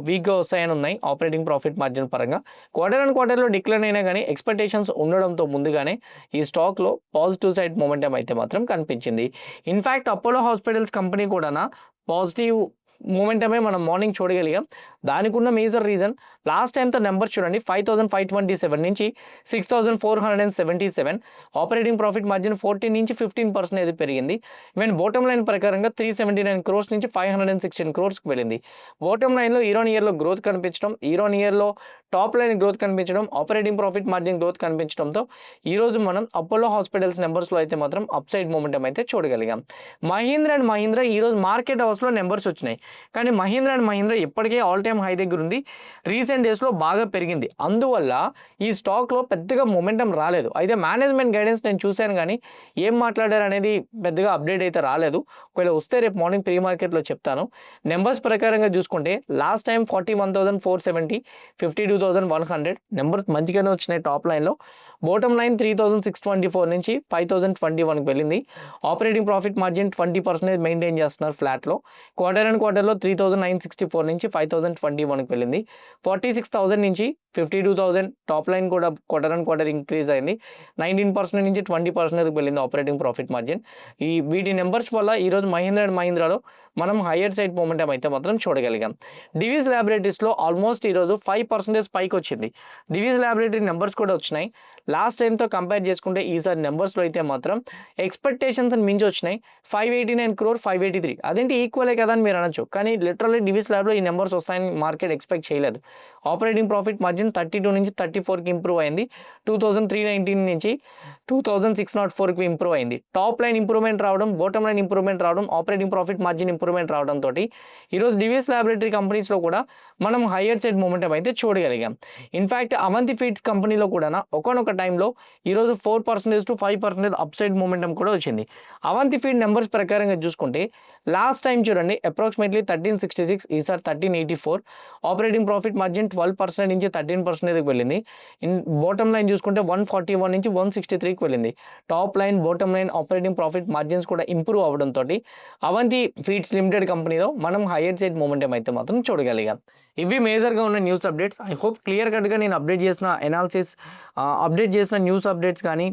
వీక్గా వస్తాయని ఉన్నాయి ఆపరేటింగ్ ప్రాఫిట్ మార్జిన్ పరంగా. క్వార్టర్లో డిక్లైన్ అయినా కానీ ఎక్స్పెక్టేషన్స్ ఉండడంతో ముందుగానే ఈ స్టాక్లో పాజిటివ్ సైడ్ మూమెంటం అయితే మాత్రం కనిపించింది. ఇన్ఫ్యాక్ట్ అపోలో హాస్పిటల్స్ కంపెనీ కూడా పాజిటివ్ మూమెంటమే మనం మార్నింగ్ చూడగలిగాం. దానికి ఉన్న మేజర్ రీజన్ లాస్ట్ టైంతో నెంబర్ చూడండి, 5527 నుంచి 6477. ఆపరేటింగ్ ప్రాఫిట్ మార్జిన్ 14 నుంచి 15% అయితే పెరిగింది. ఈవెన్ బాటమ్ లైన్ ప్రకారంగా 379 crores నుంచి 516 crores వెళ్ళింది. బాటమ్ లైన్లో ఇయర్లో గ్రోత్ కనిపించడం, ఇయర్లో టాప్ లైన్ గ్రోత్ కనిపించడం, ఆపరేటింగ్ ప్రాఫిట్ మార్జిన్ గ్రోత్ కనిపించడంతో ఈరోజు మనం అపోలో హాస్పిటల్స్ నెంబర్స్లో అయితే మాత్రం అప్ సైడ్ మూమెంటం అయితే చూడగలిగాం. మహీంద్రా ఈరోజు మార్కెట్ అవర్స్లో నెంబర్స్ వచ్చినాయి, కానీ మహీంద్రా ఇప్పటికే ఆల్ టైమ్ హై దగ్గర ఉంది. రీసెంట్ డేస్లో బాగా పెరిగింది. అందువల్ల ఈ స్టాక్లో పెద్దగా మొమెంటం రాలేదు. అయితే మేనేజ్మెంట్ గైడెన్స్ నేను చూశాను, కానీ ఏం మాట్లాడారు అనేది పెద్దగా అప్డేట్ అయితే రాలేదు. ఒకవేళ వస్తే రేపు మార్నింగ్ ప్రీ మార్కెట్లో చెప్తాను. నెంబర్స్ ప్రకారంగా చూసుకుంటే లాస్ట్ టైం 41,470, 52,100 నెంబర్స్ మంచిగానే వచ్చినాయి టాప్ లైన్లో. బాటమ్ లైన్ 3,624 నుంచి 5,021కి వెళ్ళింది. ఆపరేటింగ్ ప్రాఫిట్ మార్జిన్ 20% మెయింటైన్ చేస్తున్నారు ఫ్లాట్లో. క్వార్టర్లో 3,964 నుంచి 5,021కి వెళ్ళింది. 46,000 నుంచి 52,000 టాప్ లైన్ కూడా క్వార్టర్ ఇంక్రీజ్ అయింది. 19% నుంచి 20%కి వెళ్ళింది ఆపరేటింగ్ ప్రాఫిట్ మార్జిన్. వీటి నెంబర్స్ వల్ల ఈరోజు మహీంద్రాలో మనం హయ్యర్ సైడ్ మూమెంటం అయితే మాత్రం చూడగలిగాం. డివిస్ ల్యాబొరేటరీస్లో ఆల్మోస్ట్ ఈరోజు 5% పైకి వచ్చింది. డివిస్ ల్యాబొరేటరీ నెంబర్స్ కూడా వచ్చినాయి. లాస్ట్ టైంతో కంపేర్ చేసుకుంటే ఈసారి నెంబర్స్లో అయితే మాత్రం ఎక్స్పెక్టేషన్స్ మించి వచ్చినాయి. 589 crore, 583. అదేంటి ఈక్వలే కదా అని మీరు అనొచ్చు, కానీ లిటరల్లీ డివిస్ ల్యాబ్లో ఈ నెంబర్స్ వస్తాయని మార్కెట్ ఎక్స్పెక్ట్ చేయలేదు. ఆపరేటింగ్ ప్రాఫిట్ మార్జిన్ 32 నుంచి 34కి ఇంప్రూవ్ అయింది. 2,319 నుంచి 2,604కి ఇంప్రూవ్ అయింది. టాప్ లైన్ ఇంప్రూవ్మెంట్ రావడం, బాటమ్ లైన్ ఇంప్రూవ్మెంట్ రావడం, ఆపరేటింగ్ ప్రాఫిట్ మార్జిన్ ఇంప్రూవ్మెంట్ రావడంతో ఈరోజు డివిస్ ల్యాబొరేటరీ కంపెనీస్లో కూడా మనం హయ్యర్ సైడ్ మూమెంటం అయితే చూడగలిగాం. ఇన్ఫ్యాక్ట్ అవంతి ఫీడ్స్ కంపెనీలో కూడా ఒకనొక టైంలో ఈరోజు 4% to 5% అప్ సైడ్ మూమెంటం కూడా వచ్చింది. అవంతి ఫీడ్ నెంబర్స్ ప్రకారంగా చూసుకుంటే లాస్ట్ టైం చూడండి అప్రాక్సిమేట్లీ 1366, ఈసారి 1384. ఆపరేటింగ్ ప్రాఫిట్ మార్జిన్ 12% నుంచి 13%కి వెళ్ళింది. బాటమ్ లైన్ చూసుకుంటే 141 నుంచి 163కి వెళ్ళింది. Top line, bottom line, operating profit margins కూడా ఇంప్రూవ్ అవ్వడంతో అవంతి ఫీడ్స్ లిమిటెడ్ కంపెనీలో మనం హయ్యర్ సైడ్ మూమెంటం అయితే మాత్రం చూడగలిగాం. ఇవి మేజర్గా ఉన్న news updates. I hope clear కట్గా నేను అప్డేట్ చేసిన అనాలిసిస్, అప్డేట్ చేసిన న్యూస్ అప్డేట్స్ కానీ,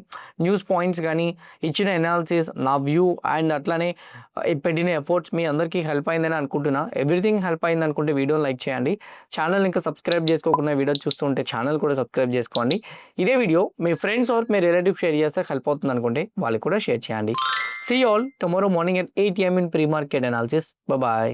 న్యూస్ పాయింట్స్ కానీ, ఇచ్చిన అనాలిసిస్, నా వ్యూ అండ్ అట్లానే పెట్టిన ఎఫర్ట్స్ మీ అందరికీ హెల్ప్ అయిందని అనుకుంటున్నా. ఎవ్రీథింగ్ హెల్ప్ అయింది అనుకుంటే వీడియోని లైక్ చేయండి. ఛానల్ ఇంకా సబ్స్క్రైబ్ చేసుకోకుండా వీడియో చూస్తుంటే ఛానల్ కూడా సబ్స్క్రైబ్ చేసుకోండి. ఇదే వీడియో మీ ఫ్రెండ్స్ ఆర్ మీ రిలేటివ్ షేర్ చేస్తే హెల్ప్ అవుతుంది అనుకుంటే వాళ్ళకి కూడా షేర్ చేయండి. See you all tomorrow morning at 8 AM in pre-market analysis. Bye-bye.